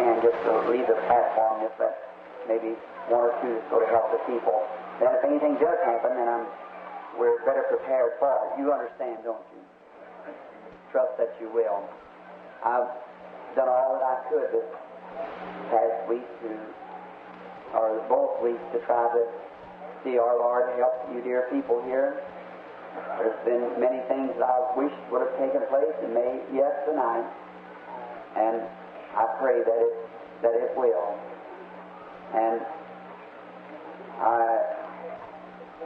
can, just to leave the platform, just let maybe one or two to sort of help the people. Then if anything does happen, then we're better prepared for it. You understand, don't you? Trust that you will. I've done all that I could this past week or both weeks to try to see our Lord help you dear people here. There's been many things that I wished would have taken place and may yet tonight, and I pray that it will. And I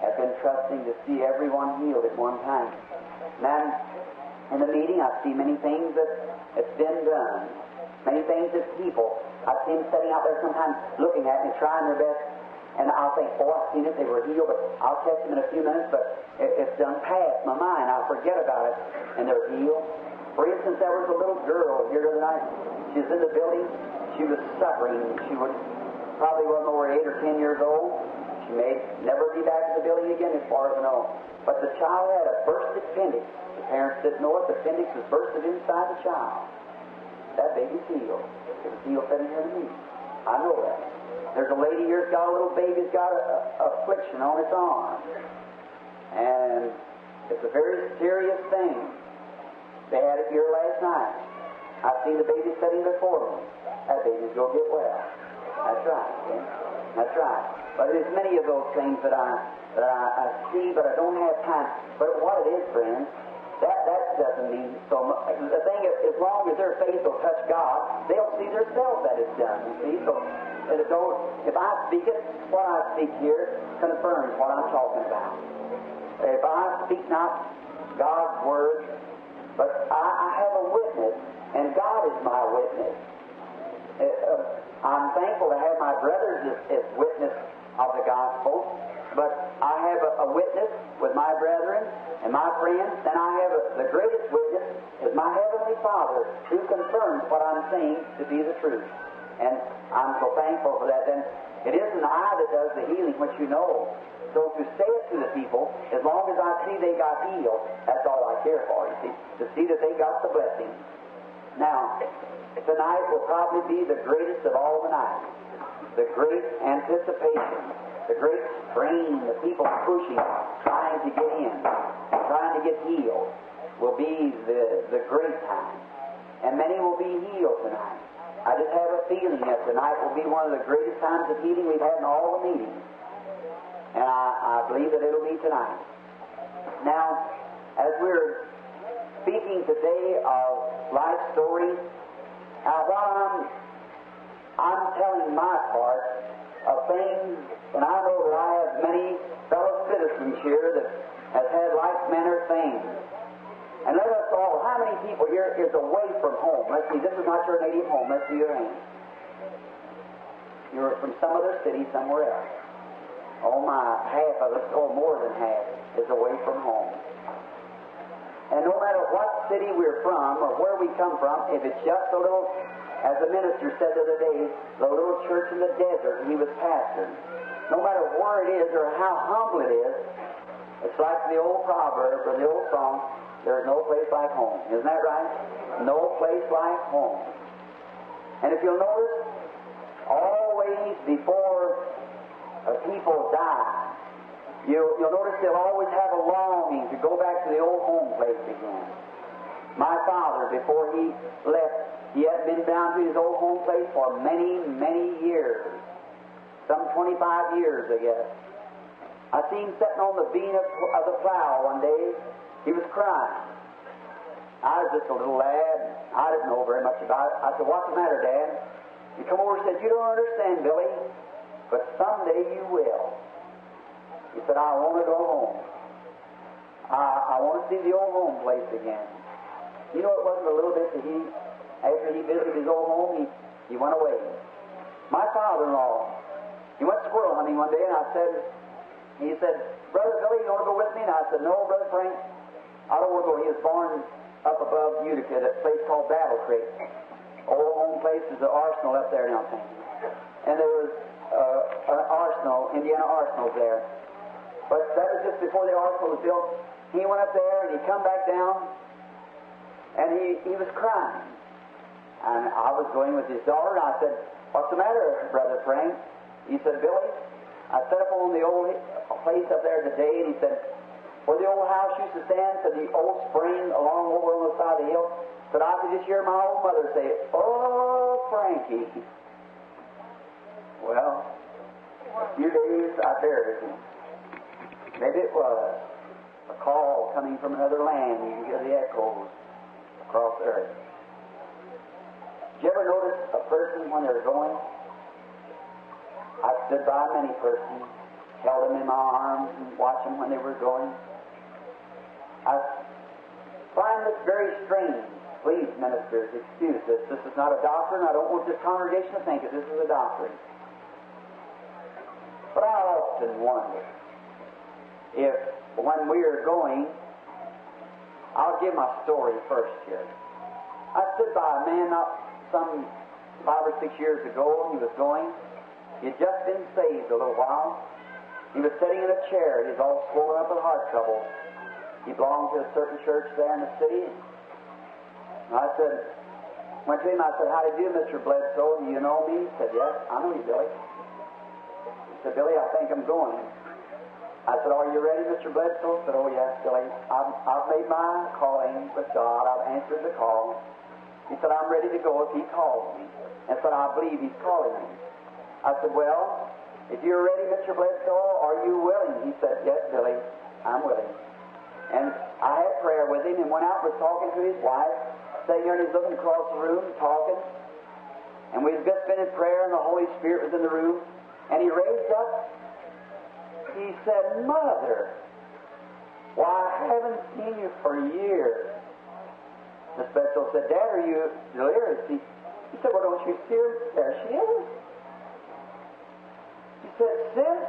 have been trusting to see everyone healed at one time. Now, in the meeting, I see many things that's been done, many things that people. I see them sitting out there sometimes looking at me, trying their best. And I'll think, I've seen it, they were healed, but I'll catch them in a few minutes, but it's done past my mind. I'll forget about it, and they're healed. For instance, there was a little girl here the other night. She was in the building. She was suffering. She probably wasn't over 8 or 10 years old. She may never be back in the building again, as far as I know. But the child had a burst appendix. The parents didn't know it. The appendix was bursted inside the child. That baby's healed. It was healed sitting here to me. I know that. There's a lady here's got a little baby's got a affliction on its arm. And it's a very serious thing. They had it here last night. I've seen the baby sitting before me. That baby's going to get well. That's right. Okay? That's right. But there's many of those things that I see, but I don't have time. But what it is, friends, that doesn't mean so much. The thing is, as long as their faith will touch God, they'll see themselves that it's done. You see, so if I speak it, what I speak here confirms what I'm talking about. If I speak not God's word, but I have a witness, and God is my witness. I'm thankful to have my brothers as witness of the gospel, but I have a witness with my brethren and my friends, and I have the greatest witness is my Heavenly Father, who confirms what I'm saying to be the truth. And I'm so thankful for that. Then it isn't I that does the healing, which you know. So to say it to the people, as long as I see they got healed, that's all I care for, you see, to see that they got the blessing. Now, tonight will probably be the greatest of all the nights. The great anticipation, the great strain, the people pushing, trying to get in, trying to get healed, will be the great time. And many will be healed tonight. I just have a feeling that tonight will be one of the greatest times of healing we've had in all the meetings. And I believe that it'll be tonight. Now, as we're speaking today of life stories, while I'm telling my part of things, and I know that I have many fellow citizens here that have had like manner things. And let us all, how many people here is away from home? Let's see, this is not your native home. Let's see your hand. You're from some other city somewhere else. Oh my, half of us, or more than half, is away from home. And no matter what city we're from or where we come from, if it's just a little, as the minister said the other day, the little church in the desert he was pastoring, no matter where it is or how humble it is, it's like the old proverb or the old song, there's no place like home. Isn't that right? No place like home. And if you'll notice, always before people die, you'll notice they'll always have a longing to go back to the old home place again. My father, before he left, he had been down to his old home place for many, many years. Some 25 years, I guess. I seen him sitting on the beam of the plow one day. He was crying. I was just a little lad. I didn't know very much about it. I said, "What's the matter, Dad?" He come over and said, "You don't understand, Billy, but someday you will." He said, "I want to go home. I want to see the old home place again." You know, it wasn't a little bit that after he visited his old home, he went away. My father-in-law, he went squirrel hunting one day, and he said, "Brother Billy, you want to go with me?" And I said, "No, Brother Frank, I don't want to go." He was born up above Utica, at a place called Battle Creek. Old home place is the arsenal up there now, thank you. And there was an arsenal, Indiana arsenal there. But that was just before the arsenal was built. He went up there and he come back down, and he was crying. And I was going with his daughter, and I said, "What's the matter, Brother Frank?" He said, "Billy, I set up on the old place up there today," and he said, "where the old house used to stand, to the old spring along over on the side of the hill, said I could just hear my old mother say, 'Oh, Frankie.'" Well, a few days I buried him. Maybe it was a call coming from another land. You can hear the echoes across the earth. Did you ever notice a person when they're going? I stood by many persons, held them in my arms, and watched them when they were going. I find this very strange. Please, ministers, excuse this. This is not a doctrine. I don't want this congregation to think that this is a doctrine. But I often wonder if, when we are going, I'll give my story first here. I stood by a man not some 5 or 6 years ago. He was going. He had just been saved a little while. He was sitting in a chair. He was all swollen up with heart trouble. He belonged to a certain church there in the city. And I went to him, I said, "How do you do, Mr. Bledsoe? Do you know me?" He said, "Yes, I know you, Billy." He said, "Billy, I think I'm going." I said, "Are you ready, Mr. Bledsoe?" He said, "Oh, yes, Billy. I've made my calling with God. I've answered the call." He said, "I'm ready to go if He calls me." And said, "I believe He's calling me." I said, "Well, if you're ready, Mr. Bledsoe, are you willing?" He said, "Yes, Billy, I'm willing." And I had prayer with him and went out and was talking to his wife, sitting there and he's looking across the room, talking. And we had just been in prayer and the Holy Spirit was in the room. And he raised up. He said, "Mother, why, I haven't seen you for years." Miss Bledsoe said, "Dad, are you delirious?" He said, "Well, don't you see her? There she is." He said, "Sis."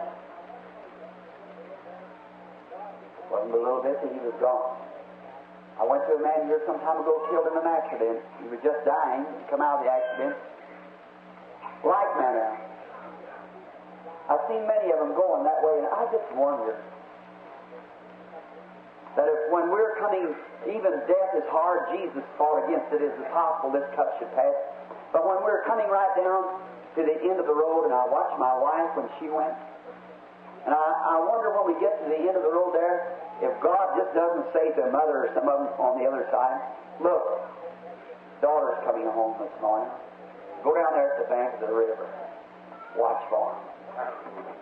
Wasn't a little bit that he was gone. I went to a man here some time ago killed in an accident. He was just dying, come out of the accident. Like manner. I've seen many of them going that way, and I just wonder that if when we're coming, even death is hard, Jesus fought against it. Is it possible this cup should pass? But when we're coming right down to the end of the road, and I watched my wife when she went, and I wonder when we get to the end of the road there, if God just doesn't say to a mother or some of them on the other side, "Look, daughter's coming home this morning. Go down there at the bank of the river. Watch for them."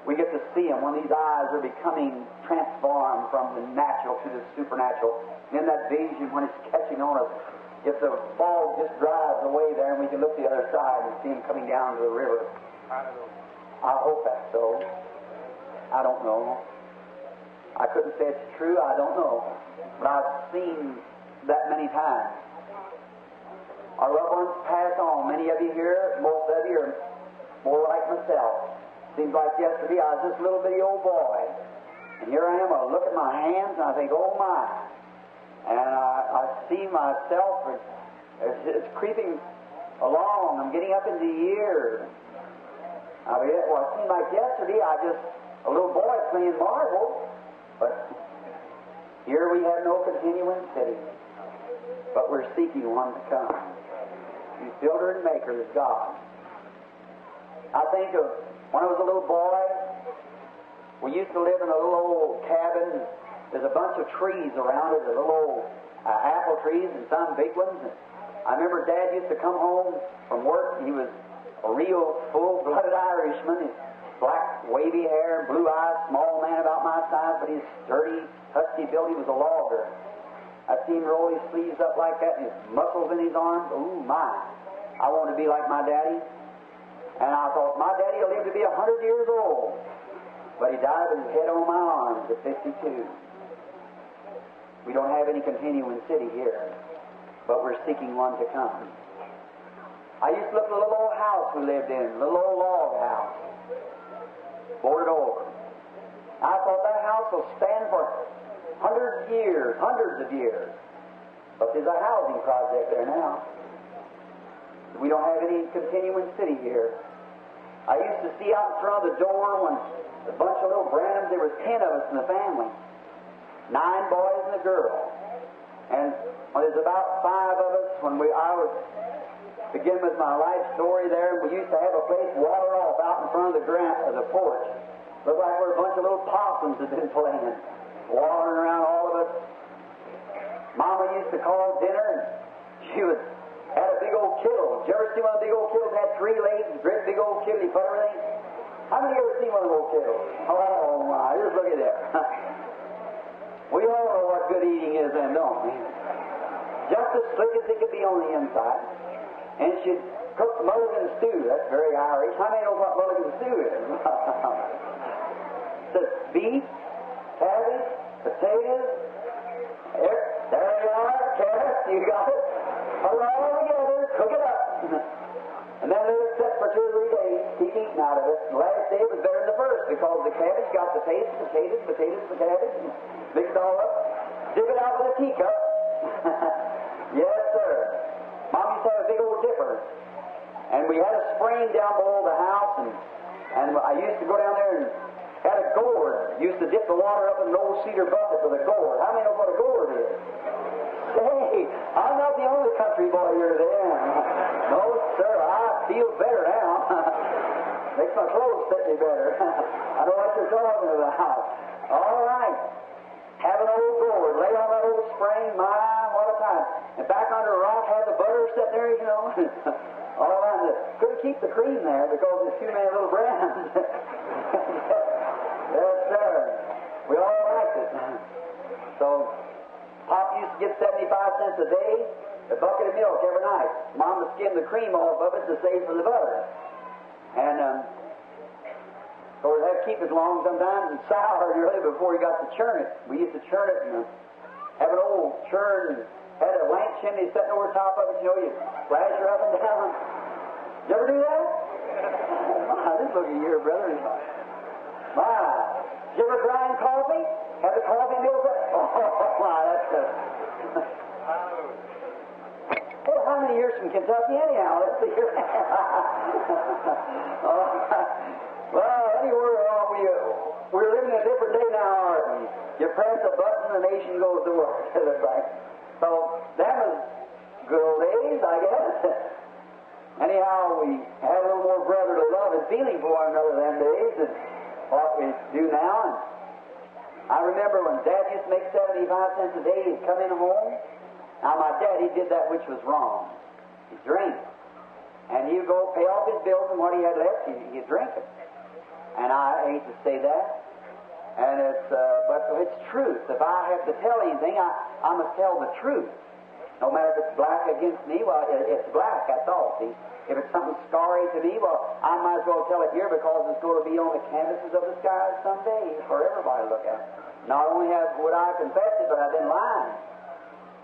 We get to see them when these eyes are becoming transformed from the natural to the supernatural. And in that vision, when it's catching on us, if the fog just drives away there and we can look the other side and see them coming down to the river. I hope that's so. I don't know. I couldn't say it's true. I don't know. But I've seen that many times. Our loved ones pass on. Many of you here, most of you are more like myself. Seems like yesterday I was just a little bitty old boy. And here I am, I look at my hands and I think, "Oh my." And I see myself, it's creeping along. I'm getting up into years. It seemed like yesterday I just, a little boy playing marbles. But here we have no continuing city. But we're seeking one to come. His builder and maker is God. I think of when I was a little boy, we used to live in a little old cabin. There's a bunch of trees around it, the little old apple trees and some big ones. And I remember Dad used to come home from work. He was a real full-blooded Irishman. His black, wavy hair, blue eyes, small man about my size, but his sturdy, husky build. He was a logger. I'd seen him roll his sleeves up like that and his muscles in his arms. Ooh, my. I wanted to be like my daddy. And I thought, my daddy will live to be 100 years old. But he died with his head on my arms at 52. We don't have any continuing city here, but we're seeking one to come. I used to look at a little old house we lived in, a little old log house, boarded over. I thought that house will stand for hundreds of years. But there's a housing project there now. We don't have any continuing city here. I used to see out in front of the door when a bunch of little Branhams, there was 10 of us in the family. 9 boys and a girl. And there's about 5 of us when I was begin with my life story there. We used to have a place watered off out in front of the porch. Looked like we're a bunch of little possums that had been playing, watering around all of us. Mama used to call dinner, and she had a big old kettle. Did you ever see one of the big old kettles? Had 3 legs, great big old kettle. You put everything. How many of you ever seen one of those kettles? Oh my! Just look at that. We all know what good eating is, then, don't we? Just as slick as it could be on the inside. And she'd cook mulligan stew. That's very Irish. How many know what mulligan stew is? It's beef, cabbage, potatoes. There you are, carrots. You got it. Put it all together. Cook it up. And then let it sit for 2 or 3 days. Keep eating out of it. The last day was better than the first because the cabbage got the taste, potatoes, the cabbage. Mix it all up. Dip it out with a teacup. Yes, sir. Mom used to have a big old dipper. And we had a spring down below the house, and I used to go down there and had a gourd. Used to dip the water up in an old cedar bucket with a gourd. How many know what a gourd is? Hey, I'm not the only country boy here today. No, sir, I feel better now. Makes my clothes fit me better. I know what you're talking about. All right. Have an old gourd, lay on that old spring, my, what a time. And back under a rock, have the butter sitting there, you know. All around it. Couldn't keep the cream there because there's too many little brands. Yes, sir. We all liked it. So, Pop used to get 75 cents a day, a bucket of milk every night. Mom would skim the cream off of it to save for the butter. And, so we'd have to keep it long sometimes and sour really before you got to churn it. We used to churn it and have an old churn and had a lamp chimney sitting over top of it, you know, you flash her up and down. Did you ever do that? My, this look at here, brother. My. Did you ever grind coffee? Have the coffee milk up? Oh, my, that's good. Well, how many years from Kentucky anyhow? Let's see here. Well, anywhere we're living in a different day now, aren't we? You press a button, the nation goes to work. So, that was good old days, I guess. Anyhow, we had a little more brotherly love and feeling for one another them days than what we do now. And I remember when Dad used to make 75 cents a day, he'd come in home. Now, my dad, he did that which was wrong. He drank. And he'd go pay off his bills, and what he had left, he'd drink it. And I hate to say that, and but it's truth. If I have to tell anything, I must tell the truth. No matter if it's black against me, well, it's black, that's all, see. If it's something scarry to me, well, I might as well tell it here because it's going to be on the canvases of the skies someday for everybody to look at. Not only would I confess it, but I've been lying.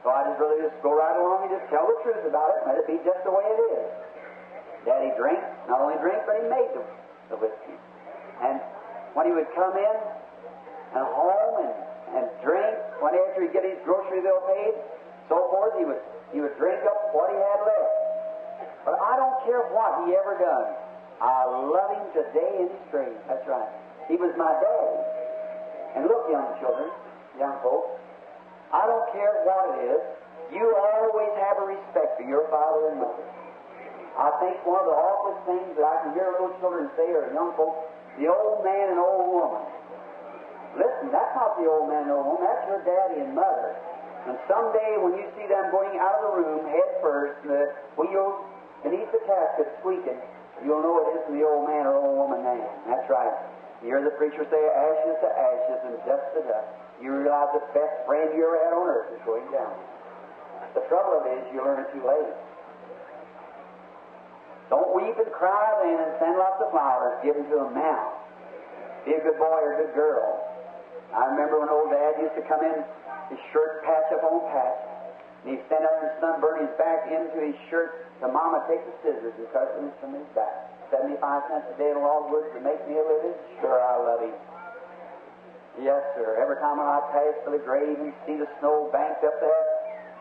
So I just really just go right along and just tell the truth about it, and let it be just the way it is. Daddy drank, not only drank, but he made the whiskey. And when he would come in and home and drink, when after he'd get his grocery bill paid, so forth, he would drink up what he had left. But I don't care what he ever done. I love him today in his grave. That's right. He was my daddy. And look, young children, young folks, I don't care what it is, you always have a respect for your father and mother. I think one of the awfulest things that I can hear little children say or young folks, the old man and old woman. Listen, that's not the old man and old woman, that's your daddy and mother. And someday when you see them going out of the room head first, and the wheels beneath the casket squeaking, you'll know it isn't the old man or old woman now. That's right. You hear the preacher say, ashes to ashes and dust to dust. You realize the best friend you ever had on earth is going down. The trouble of it is you learn it too late. Don't weep and cry then and send lots of flowers. Give them to them now. Be a good boy or a good girl. I remember when old Dad used to come in, his shirt patch up on patch, and he'd stand there and sunburn his back into his shirt. So Mama take the scissors and cut it from his back. 75 cents a day in logwood to make me a living. Sure, I love him. Yes, sir. Every time I pass by the grave and see the snow banked up there,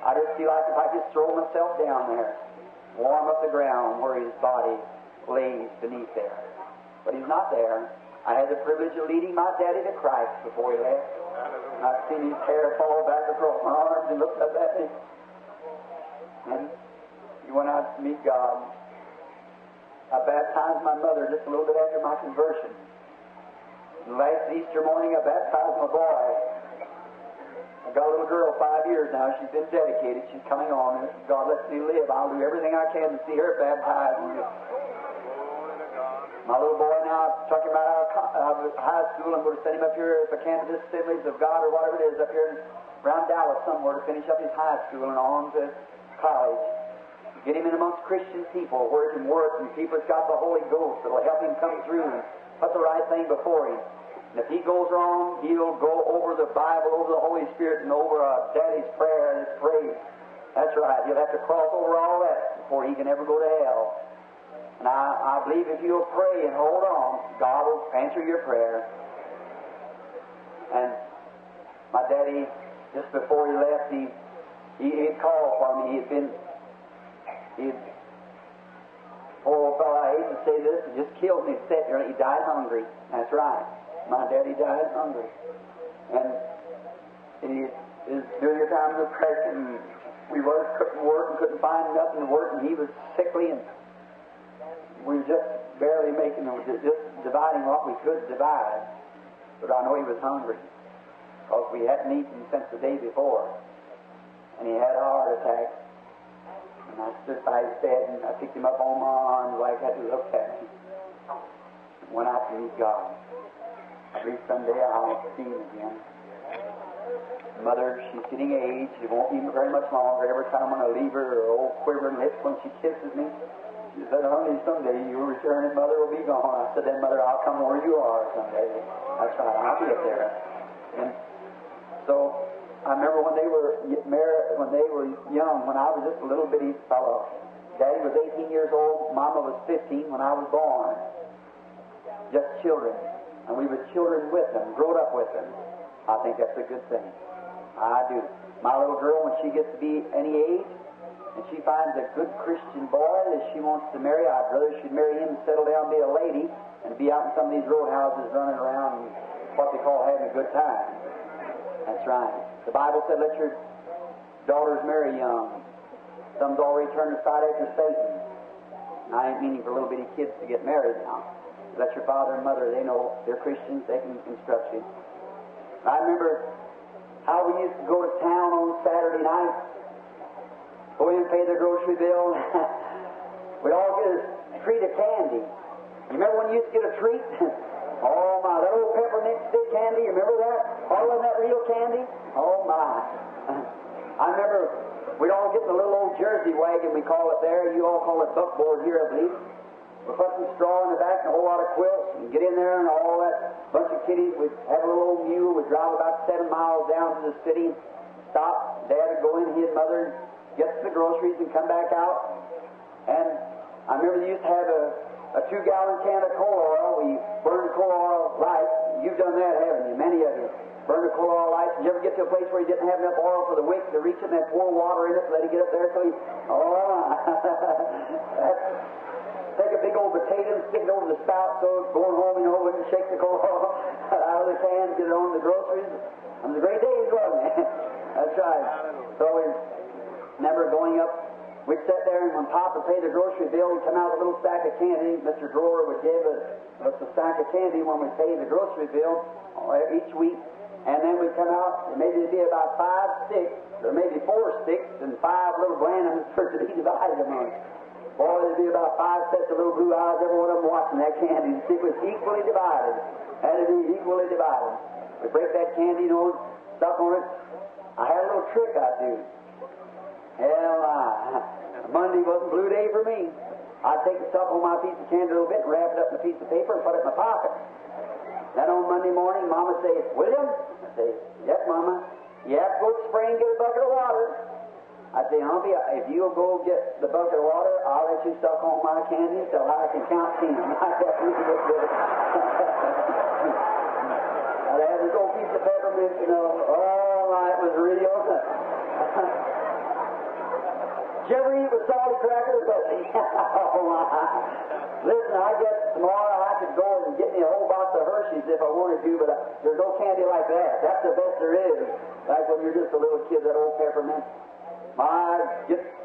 I just feel like if I just throw myself down there, warm up the ground where his body lays beneath there. But he's not there. I had the privilege of leading my daddy to Christ before he left. I've seen his hair fall back across my arms and looked up at me. And he went went out to meet God. I baptized my mother just a little bit after my conversion. And last Easter morning, I baptized my boy. I got a little girl, 5 years now. She's been dedicated. She's coming on. And if God lets me live, I'll do everything I can to see her baptized. My little boy now, I took him right out of high school. I'm going to send him up here, if I can, to the Assemblies of God or whatever it is, up here around Dallas somewhere to finish up his high school and on to college. Get him in amongst Christian people where he can work and people that's got the Holy Ghost that'll help him come through and put the right thing before him. And if he goes wrong, he'll go over the Bible, over the Holy Spirit, and over Daddy's prayer and his praise. That's right. He'll have to cross over all that before he can ever go to hell. And I believe if you'll pray and hold on, God will answer your prayer. And my daddy, just before he left, he'd called for me. Poor old fellow, I hate to say this, he just killed me sitting there. He died hungry. That's right. My daddy died hungry. And he is during the time of depression, we couldn't work and couldn't find nothing to work, and he was sickly, and we were just barely making, just dividing what we could divide. But I know he was hungry, because we hadn't eaten since the day before. And he had a heart attack. And I stood by his bed, and I picked him up on my arms like that and looked at me. Went out to meet God. I believe someday I'll see him again. Mother, she's getting age. She won't be very much longer. Every time when I leave her old quivering lips when she kisses me, she said, honey, someday you'll return and Mother will be gone. I said, then Mother, I'll come where you are someday. That's right, I'll be up there. And so I remember when they were married, when they were young, when I was just a little bitty fellow. Daddy was 18 years old, Mama was 15 when I was born. Just children. And we were children with them, growed up with them. I think that's a good thing. I do. My little girl, when she gets to be any age, and she finds a good Christian boy that she wants to marry, I'd rather she'd marry him and settle down and be a lady and be out in some of these roadhouses running around and what they call having a good time. That's right. The Bible said, let your daughters marry young. Some's already turned aside after Satan. And I ain't meaning for little bitty kids to get married now. Let your father and mother, they know they're Christians, they can instruct you. I remember how we used to go to town on Saturday night, go in and pay the grocery bill. We'd all get a treat of candy. You remember when you used to get a treat? Oh my, that old peppermint stick candy, you remember that? All of that real candy? Oh my. I remember we'd all get in the little old Jersey wagon, we call it there. You all call it buckboard here, I believe. We'd put some straw in the back and a whole lot of quilts and get in there and all that bunch of kiddies. We'd have a little old mule. We'd drive about 7 miles down to the city, stop. Dad would go in, his mother, get the groceries and come back out. And I remember they used to have a 2-gallon can of coal oil. We burned the coal oil light. You've done that, haven't you? Many of you. Burn the coal oil light. Did you ever get to a place where you didn't have enough oil for the wick to reach it and then pour water in it to let it get up there so you... Take a big old potato and stick it over the spout so it's going home, wouldn't shake the coal oil out of the can, get it on the groceries. It was a great day, wasn't it? That's right. So we remember going up. We'd sit there, and when Pop would pay the grocery bill, he'd come out with a little sack of candy. Mr. Drawer would give us a sack of candy when we paid the grocery bill each week. And then we'd come out, and maybe it'd be about 5 sticks, or maybe 4 sticks, and 5 little Branhams for it to be divided among. Boy, there'd be about 5 sets of little blue eyes, every one of them watching that candy. It was equally divided. Had to be equally divided. We break that candy, stuff on it. I had a little trick I'd do. Monday wasn't blue day for me. I'd take the stuff on my piece of candy a little bit and wrap it up in a piece of paper and put it in my pocket. Then on Monday morning, Mama would say, William? I'd say, yes, Mama. You have to go to the spring and get a bucket of water. I'd say, Humpy, if you'll go get the bucket of water, I'll let you suck on my candy till I can count 10. I'd have to get it. I'd have this old piece of peppermint, all night was real. Did you ever eat with salty crackers? Oh, my. Listen, I guess tomorrow I could go and get me a whole box of Hershey's if I wanted to, but there's no candy like that. That's the best there is. Like when you're just a little kid, that old peppermint. My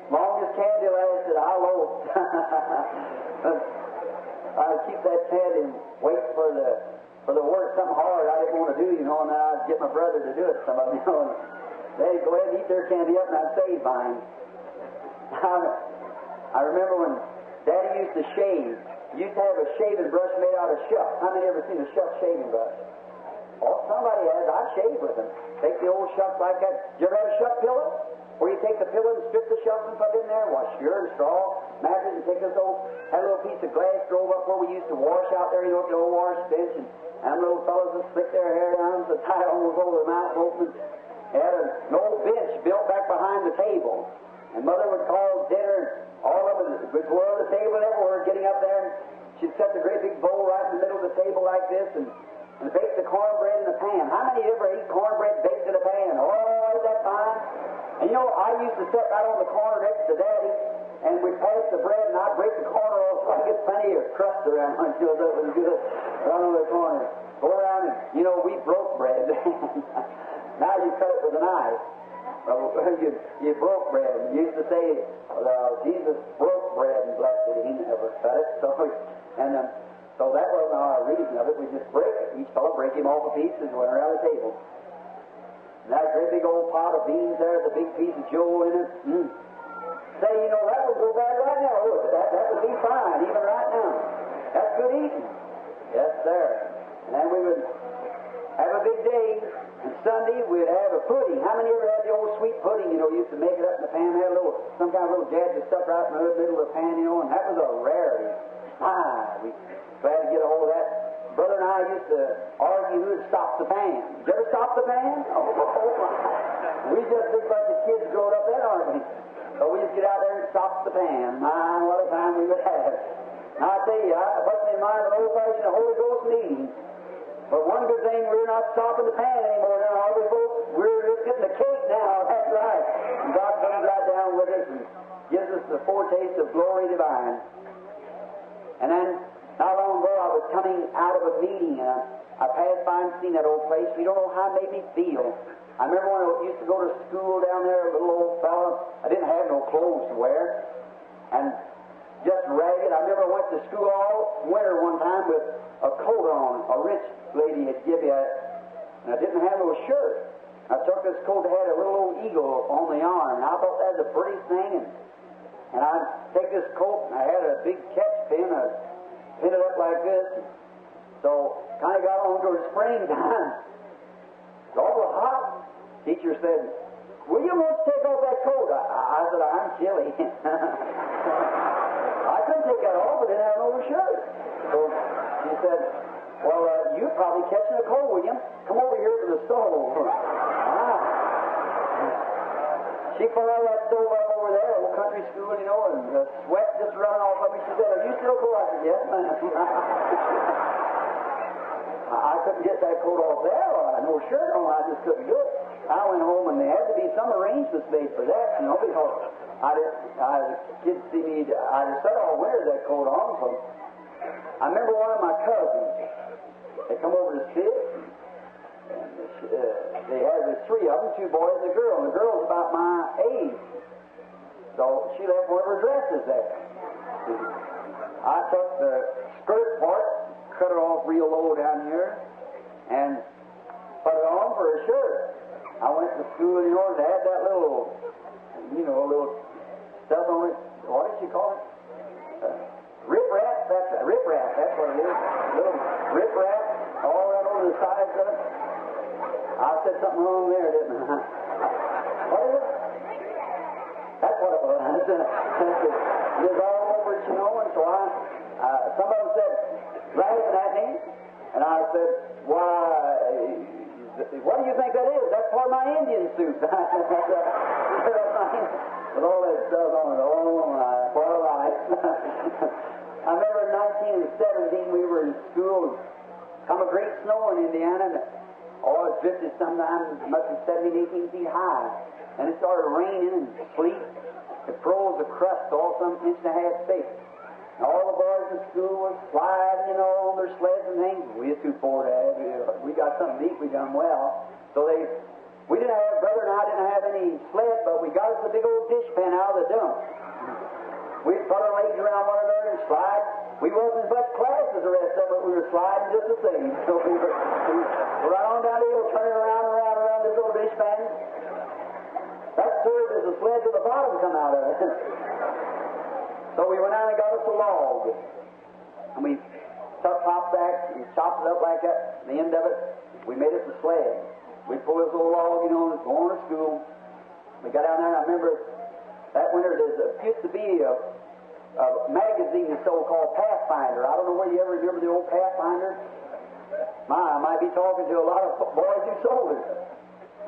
longest candy lasted, I lost. I'd keep that candy and wait for the work, something hard I didn't want to do, and then I'd get my brother to do it, some of them, and they'd go ahead and eat their candy up, and I'd save mine. I remember when Daddy used to shave. He used to have a shaving brush made out of shuck. How many ever seen a shuck shaving brush? Oh, somebody has. I shave with them. Take the old shuck like that. Did you ever have a shuck pillow? Where you take the pillow and strip the shuck and put it in there? Well, sure, and straw, mattress, and take this old, had a little piece of glass drove up where we used to wash out there, the old wash bench, and little fellows would slick their hair down so tie almost over their mouth open. They had an old bench built back behind the table. And Mother would call dinner, and all of us would go over the table everywhere, getting up there, and she'd set the great big bowl right in the middle of the table like this, and bake the cornbread in a pan. How many ever ate cornbread baked in a pan? Oh, is that fine? And I used to sit right on the corner next to Daddy, and we'd pass the bread, and I'd break the corner off so I'd get plenty of crust around until that was good, right on the corner. Go around and, we broke bread. Now you cut it with a knife. You broke bread. You used to say, Jesus broke bread and blessed it. He never cut it. So that wasn't our reason of it. We just break it. Each fellow break him off a piece and went around the table. And that great big old pot of beans there, the big piece of Joe in it. Say, that would go bad right now. Oh, that would be fine, even right now. That's good eating. Yes, sir. And then we would have a big day. And Sunday we'd have a pudding. How many ever had the old sweet pudding? Used to make it up in the pan, had some kind of little gadget stuff right in the middle of the pan, and that was a rarity. We glad to get a hold of that. Brother and I used to argue who would stop the pan. Did you ever stop the pan? Oh, we just a big bunch of kids growing up then, aren't we? So we just get out there and stop the pan. My, what a time we would have. Now I tell you, I put me in mind of an old-fashioned Holy Ghost meeting. But one good thing, we're not stopping the pan anymore now, are we folks? We're just getting the cake now, that's right. And God comes right down with us and gives us the foretaste of glory divine. And then, not long ago, I was coming out of a meeting, and I passed by and seen that old place. You don't know how it made me feel. I remember when I used to go to school down there, a little old fellow, I didn't have no clothes to wear, and just ragged. I remember I went to school all winter one time with a coat on, a rich lady had given me, and I didn't have no shirt. I took this coat that had a little old eagle on the arm, and I thought that was the prettiest thing, and I'd take this coat, and I had a big catch pin, I'd pin it up like this, so kind of got on towards springtime. It's awful hot. Teacher said, "Will you want to take off that coat?" I said, "I'm chilly." I couldn't take that off, but didn't have no shirt. So she said, "Well, you're probably catching a cold, William. Come over here to the stove." She put all that stove up over there, old country school, and the sweat just running off of me. She said, "Are you still cold?" I said, "Yes, ma'am." I couldn't get that coat off there. I had no shirt on. I just couldn't do it. I went home, and there had to be some arrangements made for that, because the kids see me. I just said, "Oh, where's that coat on?" So I remember one of my cousins. They come over to sit, and there's three of them, two boys and a girl. And the girl's about my age, so she left one of her dresses there. I took the skirt part, cut it off real low down here, and put it on for a shirt. I went to school, they had that little, little stuff on it. What did you call it? Rip-rap. Rip-rap, that's what it is. Little rip-rap, all right over the sides of it. I said something wrong there, didn't I? What is it? That's what it was. It was all over it, and so some of them said, laughing at me, and I said, "Why, what do you think that is? That's part of my Indian suit." With all that stuff on it. Oh, my, what a life. I remember in 1917 we were in school. Come a great snow in Indiana, and it drifted sometimes, must be 17, 18 feet high. And it started raining and sleet. It froze the crust all some inch and a half thick. And all the boys in school were sliding, on their sleds and things. We was too poor to have. We got something to eat, we done well. So they We didn't have, Brother and I didn't have any sled, but we got us a big old dishpan out of the dump. We'd put our legs around one another and slide. We wasn't as much class as the rest of it. We were sliding just the same. So we were right on down the hill, turning around and around and around this little dishpan. That served as a sled to the bottom come out of it. So we went out and got us a log. And we took knapsacks and chopped it up like that. The end of it, we made us a sled. We pulled this little log, you know, and going to school. We got down there, and I remember that winter there used to be a magazine, a so-called Pathfinder. I don't know whether you ever remember the old Pathfinder. I might be talking to a lot of boys and soldiers.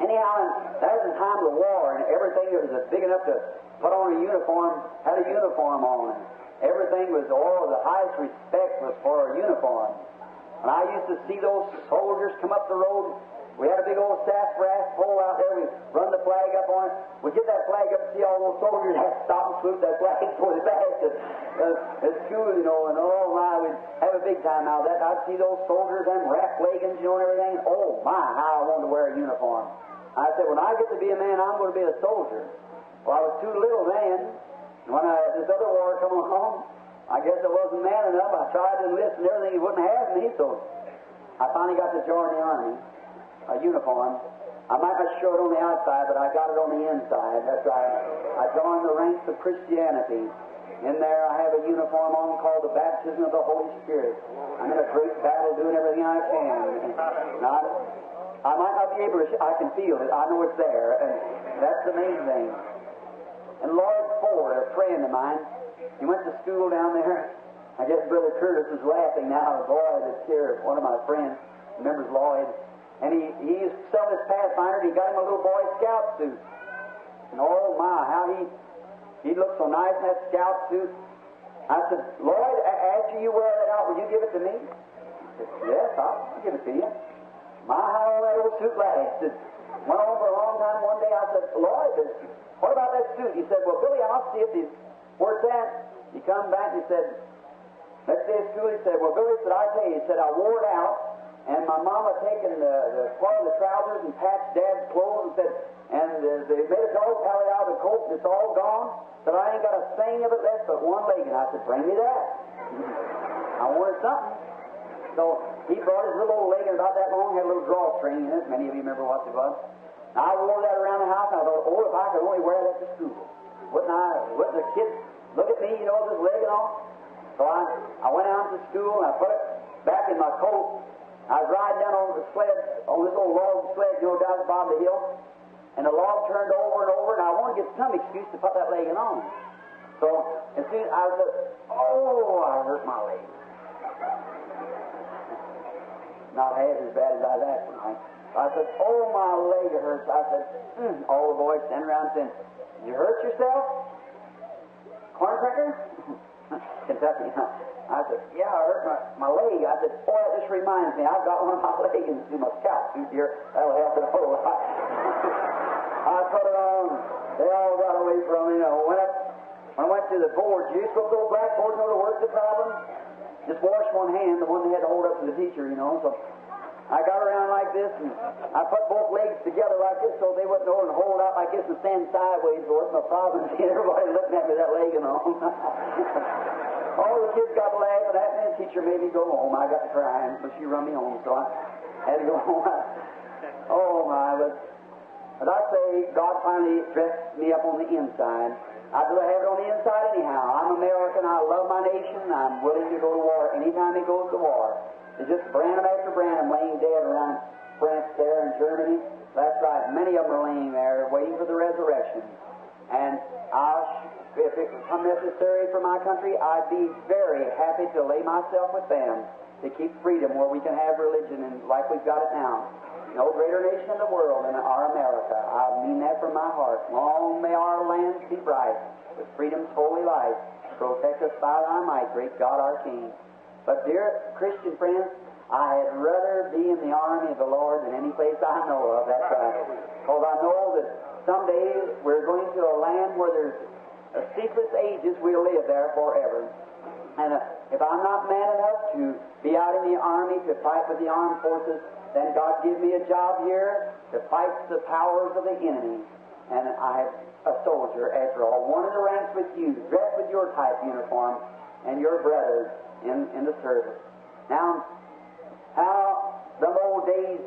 Anyhow, that was the time of the war, and everything that was big enough to put on a uniform had a uniform on. Everything was, the highest respect was for a uniform. And I used to see those soldiers come up the road. We had a big old sassafras pole out there. We'd run the flag up on it. We'd get that flag up and see all those soldiers have to stop and salute that flag before they passed it. At school, you know, and oh my, we'd have a big time out of that. I'd see those soldiers, them wrapped leggings, you know, and everything. And oh my, how I wanted to wear a uniform. I said, when I get to be a man, I'm going to be a soldier. Well, I was too little then. When this other war come along, I guess I wasn't man enough. I tried to enlist and everything. He wouldn't have me, so I finally got to join the Army. A uniform. I might not show it on the outside, but I got it on the inside. That's right. I joined the ranks of Christianity. In there I have a uniform on called the Baptism of the Holy Spirit. I'm in a great battle doing everything I can. Now, I might not be able to, I can feel it. I know it's there. And that's the main thing. And Lord Ford, a friend of mine, he went to school down there. I guess Brother Curtis is laughing now. A boy that's here, one of my friends, remembers Lloyd. And he selling his Pathfinder, and he got him a little Boy Scout suit. And oh my, how he looked so nice in that Scout suit. I said, Lloyd, after you wear that out, will you give it to me? He said, yes, I'll give it to you. My, how long that old suit lasted. Went on for a long time. One day I said, Lloyd, what about that suit? He said, well, Billy, I'll see if he's, where's that? He come back and he said, next day at school, he said, well, Billy, said, I tell you, he said, I wore it out. And my mama taken part of the trousers and patched Dad's clothes and said, they made a dog pallet out of the coat and it's all gone. Said, I ain't got a thing of it left but one leg. And I said, bring me that. I wanted something. So he brought his little old leg and about that long, had a little drawstring in it. Many of you remember what it was. And I wore that around the house and I thought, oh, if I could only wear that to school. Wouldn't the kids look at me, you know, with this leg and all? So I went out to school and I put it back in my coat. I was riding down on the sled, on this old log sled, you know, down the bottom of the hill, and the log turned over and over, and I wanted to get some excuse to put that leg on. So, as soon as I said, oh, I hurt my leg. Not half as bad as I was that tonight. I said, oh, my leg hurts. I said, all the boys standing around saying, you hurt yourself? Corn cracker? Kentucky, huh? I said, yeah, I hurt my leg. I said, boy, that just reminds me, I've got one of my leggings in my Scout suit here. That'll help it a whole lot. I put it on. They all got away from me. You know, when I went to the boards, you used to go to those blackboards, you know, to work the problem. Just wash one hand, the one they had to hold up to the teacher, you know. So I got around like this, and I put both legs together like this so they wouldn't know and hold out like this and stand sideways. So it's no problem seeing everybody looking at me with that leg and all. All the kids got laughing at me, and the teacher made me go home. I got to crying, but she run me home, so I had to go home. Oh my, but as I say, God finally dressed me up on the inside. I'd rather have it on the inside anyhow. I'm American, I love my nation, I'm willing to go to war anytime it goes to war. It's just Branham after Branham laying dead around France there in Germany. That's right, many of them are laying there waiting for the resurrection. And if it become necessary for my country, I'd be very happy to lay myself with them to keep freedom where we can have religion and like we've got it now. No greater nation in the world than our America. I mean that from my heart. Long may our lands be bright with freedom's holy light. Protect us by thy might, great God our King. But dear Christian friends, I had rather be in the army of the Lord than any place I know of. That's right. Because I know that someday we're going to a land where there's ceaseless ages, we'll live there forever. And if I'm not man enough to be out in the army to fight with the armed forces, then God gave me a job here to fight the powers of the enemy. And I have a soldier, after all, one in the ranks with you, dressed with your type uniform, and your brothers in the service. Now, how them old days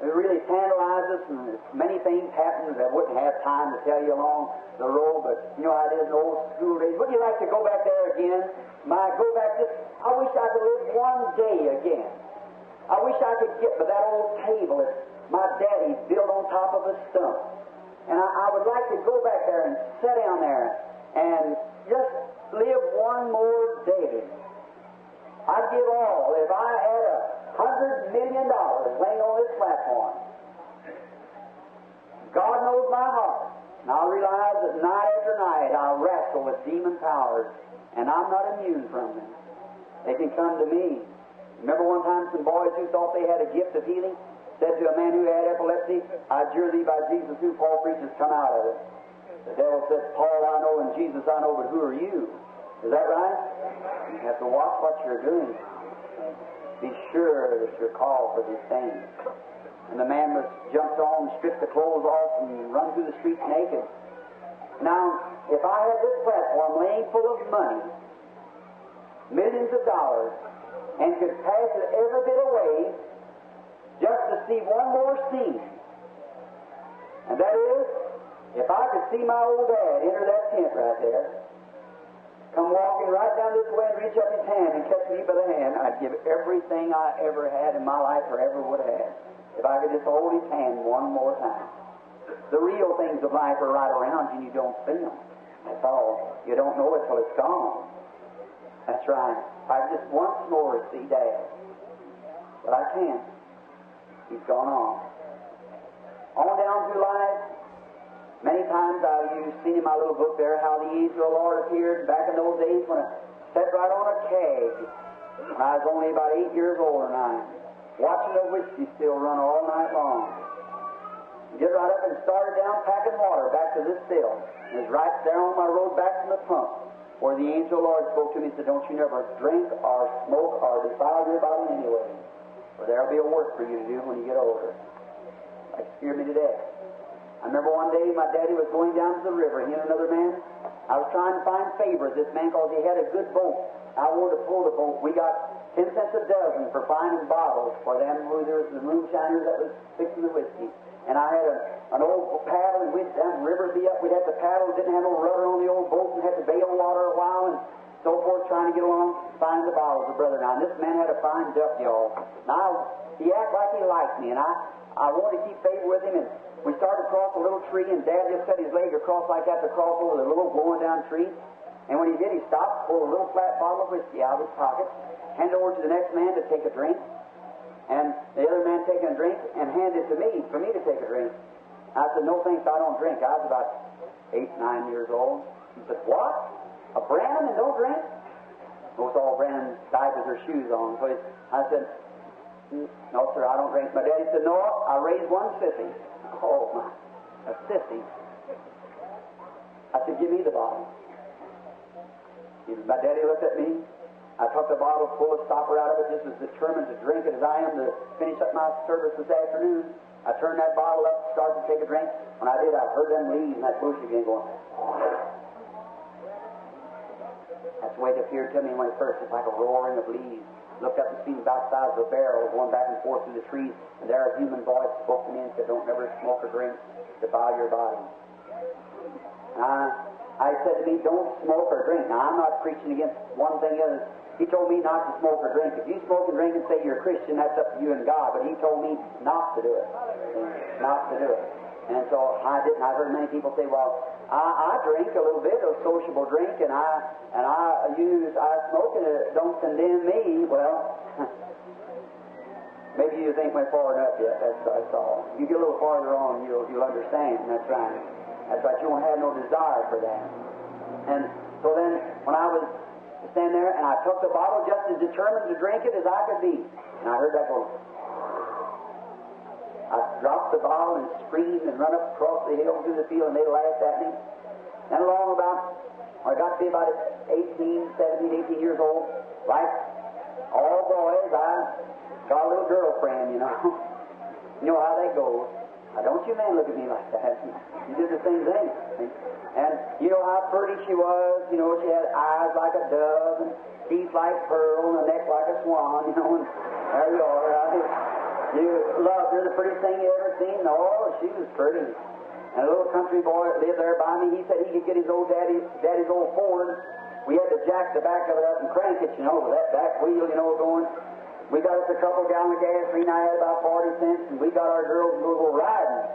really tantalize us, and many things happen that I wouldn't have time to tell you along the road, but you know how it is in old school days. Wouldn't you like to go back there again? Go back just, I wish I could live one day again. I wish I could get to that old table that my daddy built on top of a stump. And I would like to go back there and sit down there and just live one more day. I'd give all. If I had $100 million laying on this platform, God knows my heart. And I realize that night after night I wrestle with demon powers, and I'm not immune from them. They can come to me. Remember one time some boys who thought they had a gift of healing said to a man who had epilepsy, I adjure thee by Jesus who Paul preaches, come out of it. The devil said, Paul I know and Jesus I know, but who are you? Is that right? You have to watch what you're doing. Be sure that you're called for these things. And the man was jumped on, stripped the clothes off, and run through the streets naked. Now, if I had this platform laying full of money, millions of dollars, and could pass it every bit away just to see one more scene, and that is, if I could see my old dad enter that tent right there, come walking right down this way and reach up his hand and catch me by the hand, I'd give everything I ever had in my life or ever would have had. If I could just hold his hand one more time. The real things of life are right around you and you don't see them. That's all. You don't know it till it's gone. That's right. If I could just once more see Dad. But I can't. He's gone on. On down through life, many times you've seen in my little book there how the angel of the Lord appeared back in those days when I sat right on a keg when I was only about 8 years old or 9, watching a whiskey still run all night long. Get right up and started down packing water back to this still. It was right there on my road back from the pump where the angel of the Lord spoke to me and said, don't you never drink or smoke or defile your body anyway, for there'll be a work for you to do when you get older. Like scared me to death. I remember one day my daddy was going down to the river, he and another man. I was trying to find favor with this man because he had a good boat. I wanted to pull the boat. We got 10 cents a dozen for finding bottles for them who there was the moonshiners that was fixing the whiskey. And I had an old paddle, and we'd down the river be up. We'd have to paddle, didn't have no rudder on the old boat, and had to bail water a while and so forth, trying to get along, find the bottles of brother. Now, this man had a fine duck, y'all. Now, he acted like he liked me, and I wanted to keep favor with him, and we started across a little tree, and Dad just set his leg across like that to cross over the little blowing down tree. And when he did, he stopped, pulled a little flat bottle of whiskey out of his pocket, handed it over to the next man to take a drink, and the other man taking a drink, and handed it to me, for me to take a drink. I said, no thanks, I don't drink. I was about 8, 9 years old. He said, what? A Branham and don't drink? Most all Branham died with her shoes on. So I said, no, sir, I don't drink. My daddy said, no, I raised one sissy. Oh, my, a sissy. I said, give me the bottle. My daddy looked at me. I took the bottle, pulled a stopper out of it, just as determined to drink it as I am to finish up my service this afternoon. I turned that bottle up, started to take a drink. When I did, I heard them leaves in that bush again going. That's the way it appeared to me when it first. It's like a roaring of leaves. Looked up and seen about the size of a barrel going back and forth through the trees, and there a human voice spoke to me and said, don't never smoke or drink, defile your body. I said to me, don't smoke or drink. Now, I'm not preaching against one thing or the other. He told me not to smoke or drink. If you smoke and drink and say you're a Christian, that's up to you and God. But he told me not to do it. Not to do it. And so I didn't. I've heard many people say, well, I drink a little bit of sociable drink, and I smoke, and it don't condemn me. Well, maybe you think we're far enough yet. That's all. You get a little farther on, you'll understand. That's right. That's right. You won't have no desire for that. And so then, when I was standing there, and I took the bottle just as determined to drink it as I could be, and I heard that go. I dropped the bottle and screamed and run up across the hill through the field, and they laughed at me. And along about, I got to be about 17, 18 years old, like all boys, I got a little girlfriend, you know. You know how that goes. Now, don't you men look at me like that. You did the same thing. And you know how pretty she was. You know, she had eyes like a dove and teeth like pearl and a neck like a swan. You know, and there you are. You loved her, the prettiest thing you ever seen. Oh, she was pretty. And a little country boy that lived there by me, he said he could get his old daddy's old Ford. We had to jack the back of it up and crank it, you know, with that back wheel, you know, going. We got us a couple gallon of gasoline. I had about 40 cents, and we got our girls to go riding.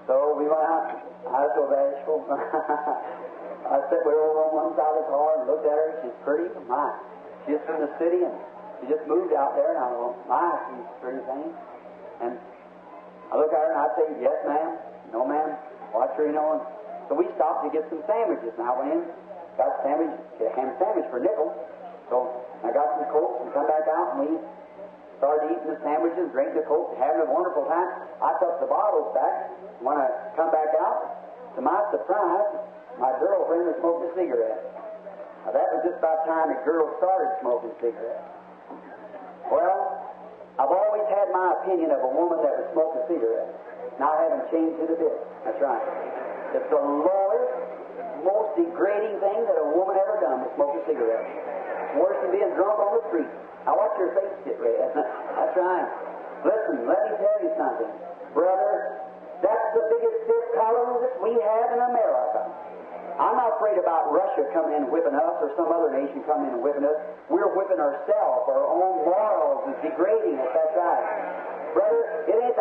So we went out. I was so bashful. I sat way over on one side of the car and looked at her. She's pretty. My, she's from the city, and she just moved out there. And I thought, my, she's a pretty thing. And I look at her and I say, yes, ma'am. No, ma'am. Watch her, you know. And so we stopped to get some sandwiches. And I went in, got a sandwich, get a ham sandwich for a nickel. So I got some Coke and come back out, and we started eating the sandwiches, drinking the Coke, having a wonderful time. I took the bottles back. When I come back out, to my surprise, my girlfriend was smoking a cigarette. Now, that was just about the time the girl started smoking cigarettes. Well, I've always had my opinion of a woman that would smoke a cigarette. Now, I haven't changed it a bit. That's right. It's the lowest, most degrading thing that a woman ever done was smoke a cigarette. It's worse than being drunk on the street. Now, watch your face get red. That's right. Listen, let me tell you something. Brother, that's the biggest fifth column that we have in America. I'm not afraid about Russia coming in and whipping us or some other nation coming in and whipping us. We're whipping ourselves. Our own morals is degrading us. That's right. Brother, it ain't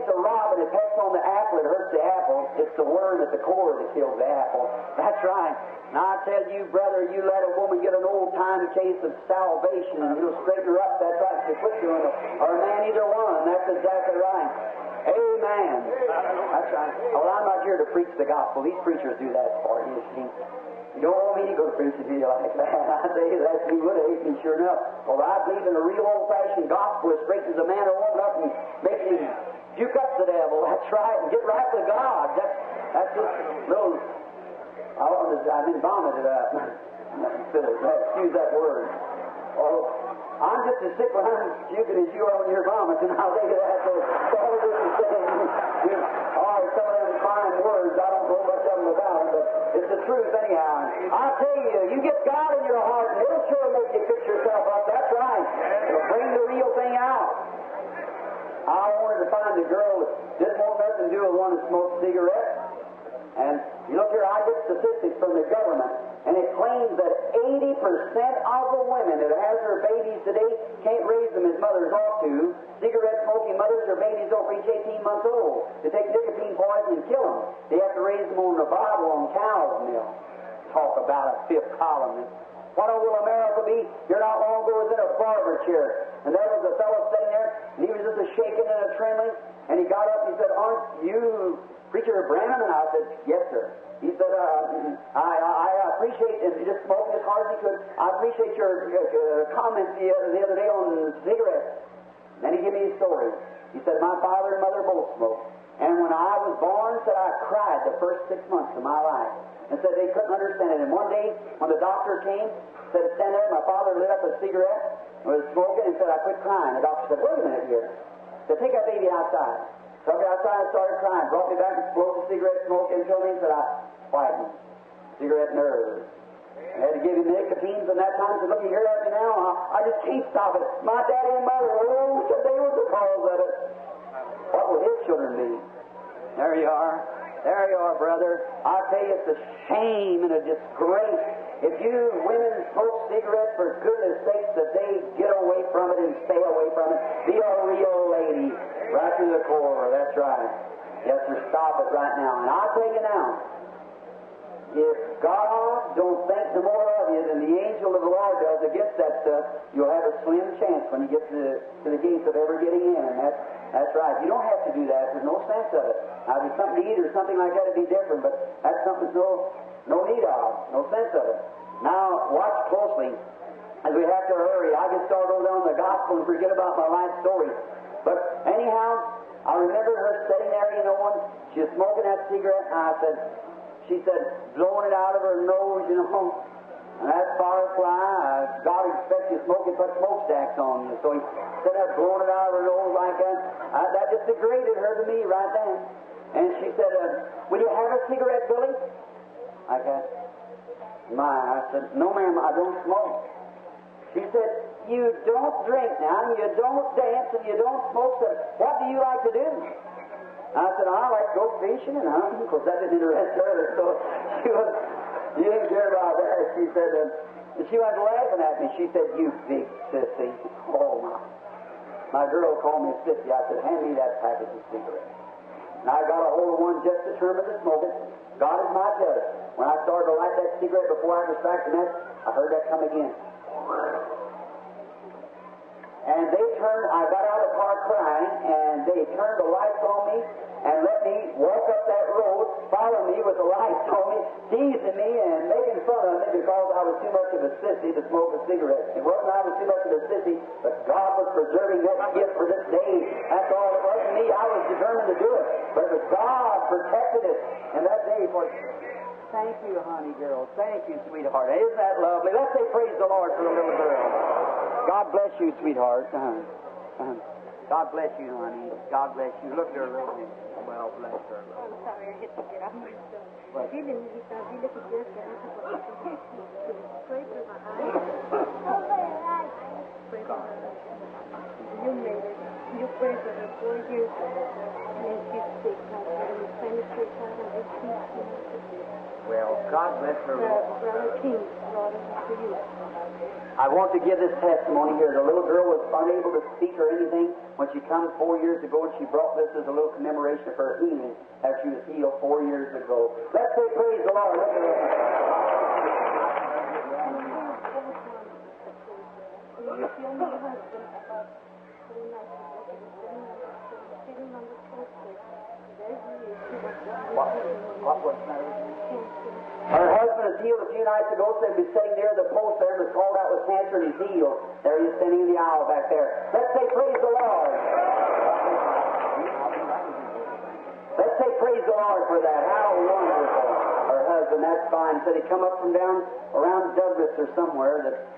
the robin that pecks on the apple that hurts the apple. It's the worm at the core that kills the apple. That's right. Now I tell you, brother, you let a woman get an old-time case of salvation and you'll straighten her up. That's right. She quit doing it. Or a man, either one. That's exactly right. Amen. That's right. Well, I'm not here to preach the gospel. These preachers do that for you, see. You don't want me to go to preach a video like that. I tell you that, you would hate me sure enough. Well, I believe in a real old-fashioned gospel that straightens a man or woman up and makes him puke up the devil. That's right. And get right with God. That's just little... I've been vomited up. Excuse that word. Oh, I'm just as sick when I'm puking as you are when you're vomiting. I'll tell you that. So all this is saying, some of them fine words, I don't know much of them about them, but it's the truth anyhow. I'll tell you, you get God in your heart, and it'll sure make you fix yourself up. That's right. It'll bring the real thing out. I wanted to find a girl that didn't want nothing to do with one that smoked cigarettes. And you look here, I get statistics from the government, and it claims that 80% of the women that has their babies today can't raise them as mothers ought to. Cigarette-smoking mothers or babies over age 18 months old. They take nicotine poison and kill them. They have to raise them on revival on cow's milk. Talk about a fifth column. What will America be? Here not long ago was in a barber chair, and there was a fellow sitting there, and he was just a shaking and a trembling, and he got up and he said, "Aren't you Preacher Branham?" And I said, "Yes, sir." He said, I appreciate, and he just smoking as hard as he could, "I appreciate your comments the other day on cigarettes." Then he gave me his story. He said, "My father and mother both smoked. And when I was born," said, "I cried the first 6 months of my life." And said they couldn't understand it. And one day, when the doctor came, said, "Stand there," my father lit up a cigarette, was smoking, and said, "I quit crying." The doctor said, "Wait a minute here." He said, "Take that baby outside." Took me outside and started crying. Brought me back and smoked the cigarette smoke into me and said, "I whitened cigarette nerves." I had to give him nicotines, and that time said, "Look, you hear at me now? I just can't stop it. My daddy and mother, said they were the cause of it." What would his children be? There you are. There you are, brother. I tell you, it's a shame and a disgrace. If you women smoke cigarettes, for goodness sakes, today, get away from it and stay away from it. Be a real lady, right to the core. That's right. Yes, sir, stop it right now. And I'll tell you now, if God don't think no more of you than the angel of the Lord does against that stuff, you'll have a slim chance when you get to the gates of ever getting in. And that's right. You don't have to do that. There's no sense of it. Now, if it's something to eat or something like that, it'd be different, but that's something there's no need of, no sense of it. Now, watch closely, as we have to hurry. I can start over down the gospel and forget about my life story. But anyhow, I remember her sitting there, you know, when she was smoking that cigarette, and she said, blowing it out of her nose, you know, and that firefly, God expects you smoking, put smokestacks on you. So he said, I'd blown it out of her nose like that. That just degraded her to me right then. And she said, will you have a cigarette, Billy? I said, I said, no, ma'am, I don't smoke. She said, you don't drink now, and you don't dance, and you don't smoke. So what do you like to do? I said, I like to go fishing and hunting. Of course, that didn't interest her. So she didn't care about that. She said, she went laughing at me. She said, you big sissy. Oh, my girl called me a sissy. I said, hand me that package of cigarettes. And I got a hold of one just determined to smoke it. God is my judge. When I started to light that cigarette before I could strike the match, I heard that come again. And they turned, I got out of the car crying, and they turned the lights on me and let me walk up that road, follow me with the lights on me, teasing me and making fun of me because I was too much of a sissy to smoke a cigarette. It wasn't I was too much of a sissy, but God was preserving that gift for this day. That's all it wasn't me. I was determined to do it. But it was God protected it in that day for Thank you, honey girl. Thank you, sweetheart. Isn't that lovely? Let's say praise the Lord for the little girl. God bless you, sweetheart. God bless you, honey. God bless you. Look at her little hand. Well, bless her. I'm sorry, I had to get up myself. Dile que quieres que haga pray for my eyes. Pray for her. You made it. You prayed for her 4 years ago. And she's sick. I'm trying to take her and just keep Well, God bless her. Brother King, Lord, to you. I want to give this testimony here. The little girl was unable to speak or anything when she came 4 years ago, and she brought this as a little commemoration of her healing after she was healed 4 years ago. Let's say praise the Lord. Look at her. You feel my husband about 3 nights ago. He was sitting on the poster. What was that? Her husband is healed a few nights ago, so he'd be sitting near the post there and was called out with cancer, and he's healed. There he is standing in the aisle back there. Let's say praise the Lord. Let's say praise the Lord for that. How wonderful. Her husband, that's fine. Said he'd come up from down around Douglas or somewhere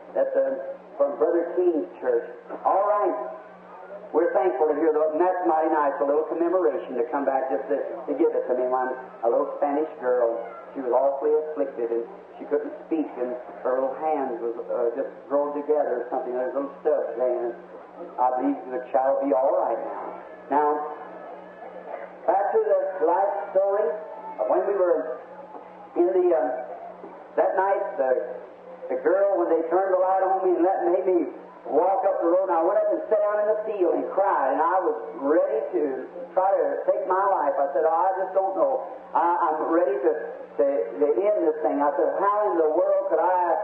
from Brother King's church. All right. We're thankful to hear that, and that's mighty nice, a little commemoration to come back just to give it to me. When a little Spanish girl, she was awfully afflicted, and she couldn't speak, and her little hands was just rolled together or something. There's little stubs there, and I believe the child will be all right now. Now, back to the life story. When we were in that night, the girl, when they turned the light on me and made me walk up the road, and I went up and sat down in the field and cried, and I was ready to try to take my life. I said, I just don't know. I'm ready to end this thing. I said, how in the world could I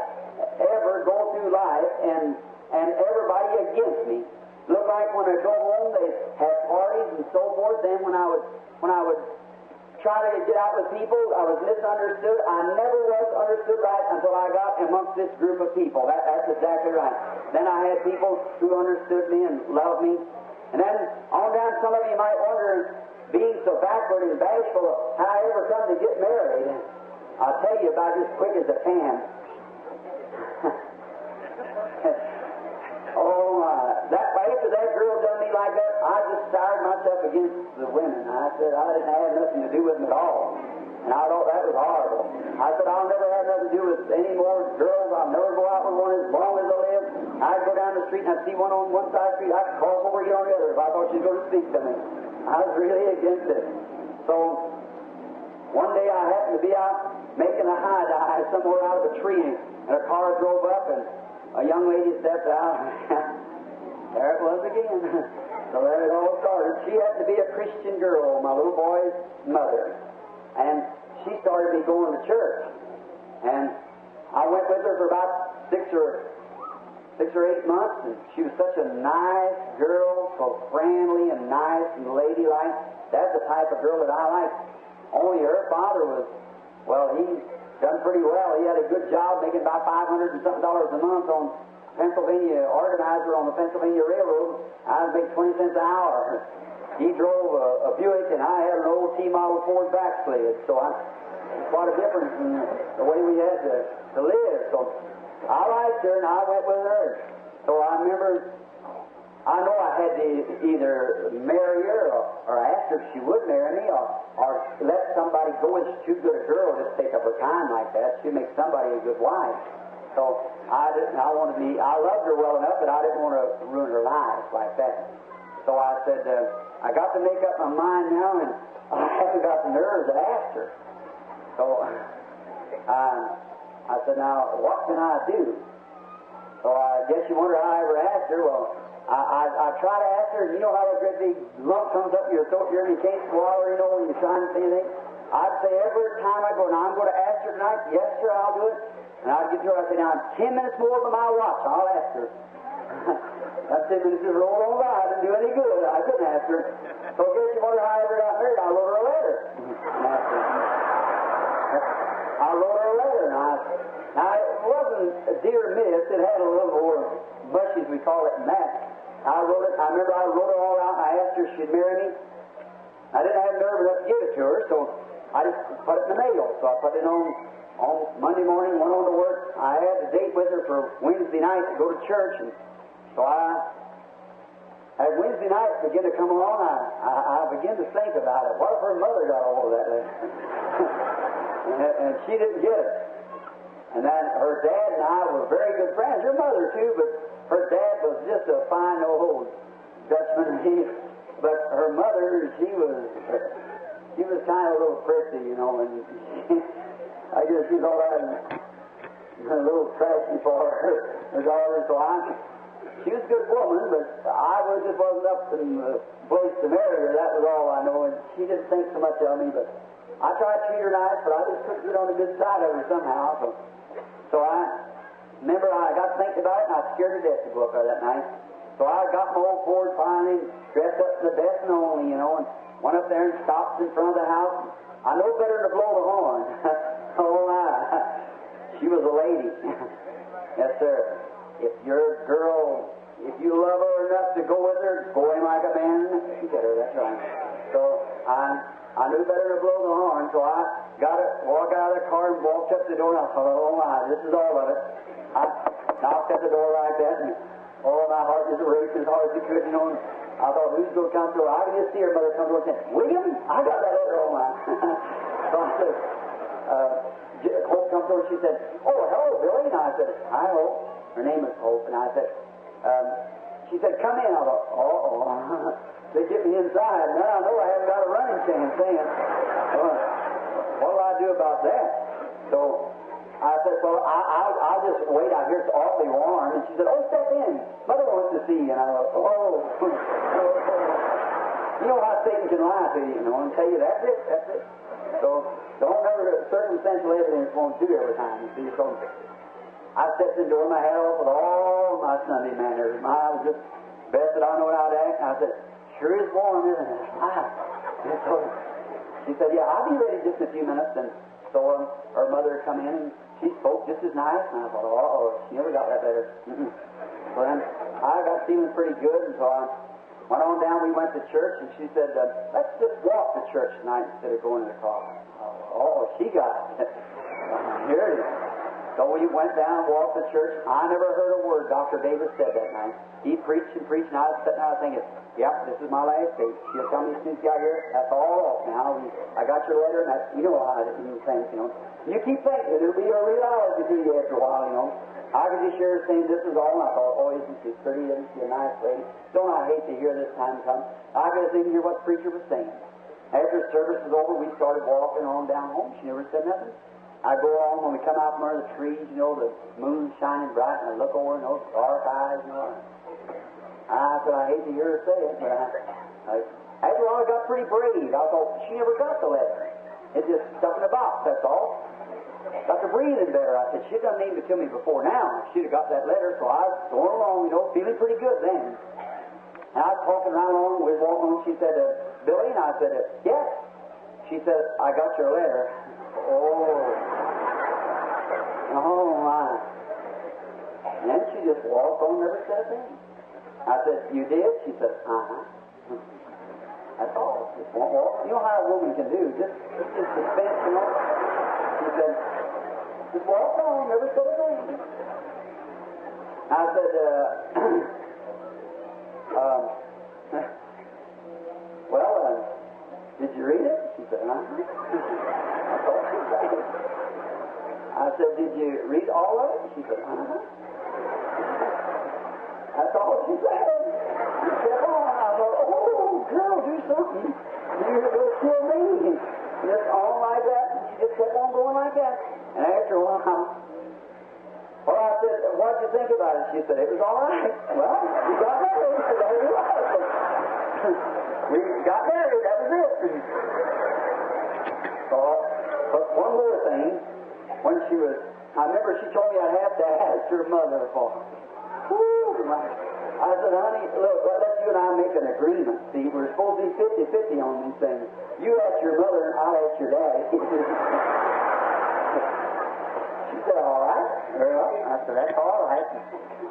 ever go through life and everybody against me? Looked like when I go home, they had parties and so forth. Then when I would try to get out with people, I was misunderstood. I never was understood right until I got amongst this group of people. That's exactly right. Then I had people who understood me and loved me. And then on down, some of you might wonder, being so backward and bashful, how I ever come to get married. I'll tell you about it as quick as I can. After that girl done me like that, I just sired myself against the women. I said I didn't have nothing to do with them at all. And I thought that was horrible. I said I'll never have nothing to do with any more girls. I'll never go out with one as long as I live. I'd go down the street and I'd see one on one side of the street. I'd cross over here on the other if I thought she was going to speak to me. I was really against it. So one day I happened to be out making a high dive somewhere out of a tree, and a car drove up, and a young lady stepped out. There it was again. So there it all started. She happened to be a Christian girl, my little boy's mother. And she started me going to church. And I went with her for about 6 or 8 months, and she was such a nice girl, so friendly and nice and ladylike. That's the type of girl that I like. Only her father was, well, he done pretty well. He had a good job making about $500 and something a month on Pennsylvania organizer on the Pennsylvania Railroad. I'd make 20 cents an hour. He drove a Buick, and I had an old T-model Ford backslid. So quite a difference in the way we had to live. So I liked her, and I went with her. So I remember I know I had to either marry her or ask her if she would marry me or let somebody go. It's too good a girl to just take up her time like that. She'd make somebody a good wife. So I loved her well enough that I didn't want to ruin her life like that. So I said, I got to make up my mind now, and I haven't got the nerve to ask her. So I said, now, what can I do? So I guess you wonder how I ever asked her. Well, I try to ask her, and you know how a great big lump comes up in your throat here and you can't swallow, you know, when you're trying to say anything? I'd say every time I go, now I'm going to ask her tonight, yes, sir, I'll do it. And I'd get to her, I'd say, now, 10 minutes more by my watch, I'll ask her. That 10 minutes just rolled on by. I didn't do any good. I couldn't ask her. So I guess you wonder how I ever got married. I wrote her a letter. I wrote her a letter. Now, it wasn't a dear miss. It had a little more mushy, as we call it, in that. I remember I wrote it all out, and I asked her if she'd marry me. I didn't have nerve enough to give it to her, so I just put it in the mail. So I put it on Monday morning, went on to work. I had a date with her for Wednesday night to go to church, and so as Wednesday night began to come along, I began to think about it. What if her mother got a hold of that letter? and she didn't get it. And then her dad and I were very good friends. Her mother, too, but her dad was just a fine old Dutchman. But her mother, she was kind of a little prissy, you know, and I guess she thought I was a little trashy for her daughter. So she was a good woman, but I just wasn't up in the place to marry her. That was all I know, and she didn't think so much of me, but I tried to treat her nice, but I just couldn't get on the good side of her somehow. So I remember I got thinking about it, and I scared to death to go up there that night. So I got my old Ford finally, dressed up to the best and only, you know, and went up there and stopped in front of the house. I know better than to blow the horn. Oh my! She was a lady. Yes, sir. If your girl, if you love her enough to go with her, go in like a man. She got her. That's right. So I knew better to blow the horn, so I got it, walked out of the car and walked up to the door, and I thought, oh my, this is all of it. I knocked at the door like that, and my heart was racing as hard as it could, you know, and I thought, who's going to come through? I could just see her mother come through and say, William, I got that letter on mine. So I said, Hope come through, and she said, oh, hello, Billy. And I said, hi, Hope. Her name is Hope, and I said, she said, come in. I thought, they get me inside. Now I know I haven't got a running chance then. What do I do about that? So I said, well, I'll just wait out here. It's awfully warm. And she said, oh, step in. Mother wants to see you. And I thought, you know how Satan can lie to you, you know, and tell you that's it. So don't ever, circumstantial evidence won't do every time, you see. So I stepped in the door, my hat off with all my Sunday manners. I was just best that I know how to act. And I said, sure is warm, isn't it? And so she said, yeah, I'll be ready just in a few minutes. And so her mother come in, and she spoke just as nice. And I thought, she never got that better. So then I got feeling pretty good, and so I went on down. We went to church, and she said, let's just walk to church tonight instead of going in the car. She got it. Here it is. So we went down and walked to church. I never heard a word Dr. Davis said that night. He preached, and I was sitting there thinking, yep, this is my last day. She'll tell me as soon as she got here, that's all off now. I got your letter, and that's, you know how you think, you know. You keep thinking, it'll be a reality to you after a while, you know. I could just hear her saying, this is all, and I thought, isn't she pretty, isn't she a nice lady? Don't I hate to hear this time come? I could just even hear what the preacher was saying. After service was over, we started walking on down home. She never said nothing. I go on, when we come out from under the trees, you know, the moon shining bright, and I look over and those dark eyes, you know. I said, I hate to hear her say it, but after a while I got pretty brave. I thought, she never got the letter. It just stuck in the box, that's all. Got to breathing better. I said, she doesn't need to kill me before now. She'd have got that letter, so I was going along, you know, feeling pretty good then. And I was talking right along, we were walking on, she said, Billy, and I said, yes. She said, I got your letter. Oh my. And then she just walked on, never said a thing. I said, you did? She said, That's all. Just walk. You know how a woman can do. Just suspense, you know. She said, just walk on, never said a thing. I said, Well, did you read it? She said, That's all she said. I said, did you read all of it? She said, That's all she said. She kept on. I thought, oh, girl, do something. You're going to kill me. Just on like that. She just kept on going like that. And after a while, well, I said, what'd you think about it? She said, it was all right. Well, we got married. So there we was. We got married. That was it. So, but one more thing. When she was, I remember she told me I'd have to ask her mother for. I said, honey, look, let's you and I make an agreement. See, we're supposed to be 50-50 on these things. You ask your mother and I'll ask your daddy. She said, all right. Well, I said, that's all right.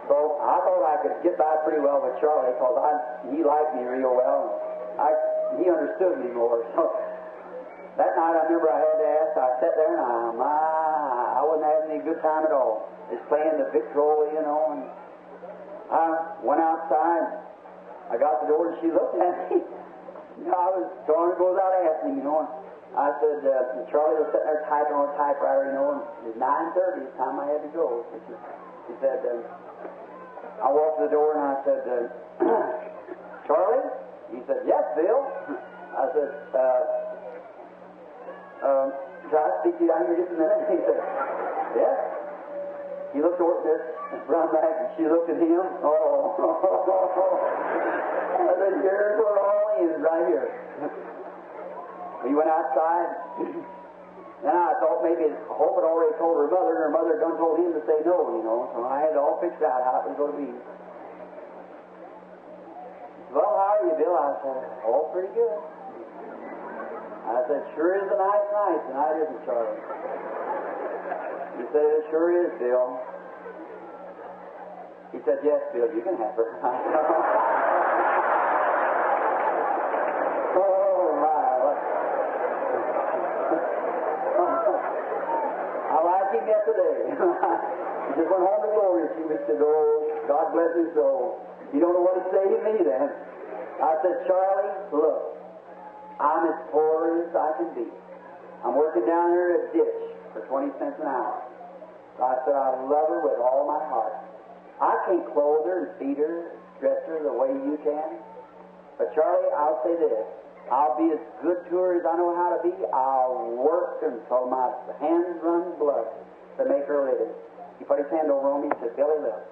So I thought I could get by pretty well with Charlie because he liked me real well. He understood me more. So that night I remember I had to ask. I sat there and I wasn't having any good time at all. Just playing the Victrola, and I went outside. I got the door and she looked at me. I was going to go without asking, and I said, Charlie was sitting there typing on a typewriter, and it was 9:30, the time I had to go. She said, I walked to the door and I said, Charlie? He said, yes, Bill. I said, can I speak to you down here just a minute? He said, yes. He looked over at this brown bag and she looked at him. Oh. I said, here's where it all ends, right here. We went outside. Then I thought maybe Hope had already told her mother, and her mother done told him to say no, So I had it all fixed out how it was going to be. Well, how are you, Bill? I said, oh, pretty good. I said, sure is a nice night tonight, isn't it, Charlie? He said, it sure is, Bill. He said, yes, Bill, you can have her. Oh, my. I like him yesterday. He just went home to glory a few weeks ago. God bless his soul. You don't know what he said to me then. I said, Charlie, look, I'm as poor as I can be. I'm working down here at a ditch for 20 cents an hour. So I said, I love her with all my heart. I can't clothe her and feed her, dress her the way you can. But Charlie, I'll say this. I'll be as good to her as I know how to be. I'll work until my hands run blood to make her living. He put his hand over on me and said, Billy, look,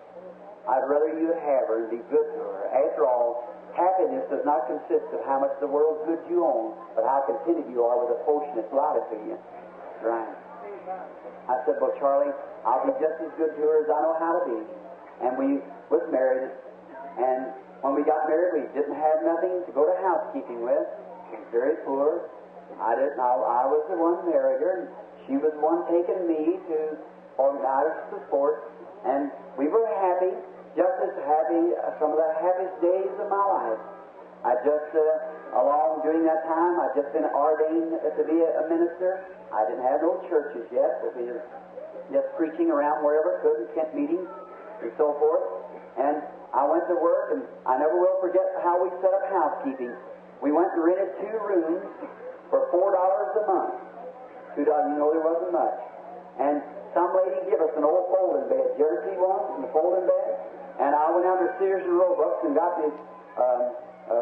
I'd rather you have her and be good to her. After all, happiness does not consist of how much the world's goods you own, but how contented you are with the portion that's allotted to you. Right. I said, well, Charlie, I'll be just as good to her as I know how to be. And we was married, and when we got married, we didn't have nothing to go to housekeeping with. She was very poor. I was the one married her, and she was the one taking me to organize support, and we were happy, just as happy, some of the happiest days of my life. I just, along during that time, I'd just been ordained to be a minister. I didn't have no churches yet, but we were just preaching around wherever I could in tent meetings and so forth. And I went to work, and I never will forget how we set up housekeeping. We went and rented 2 rooms for $4 a month. $2, there wasn't much. And some lady gave us an old folding bed. Did you ever see one in the folding bed? And I went down to Sears and Roebuck and got this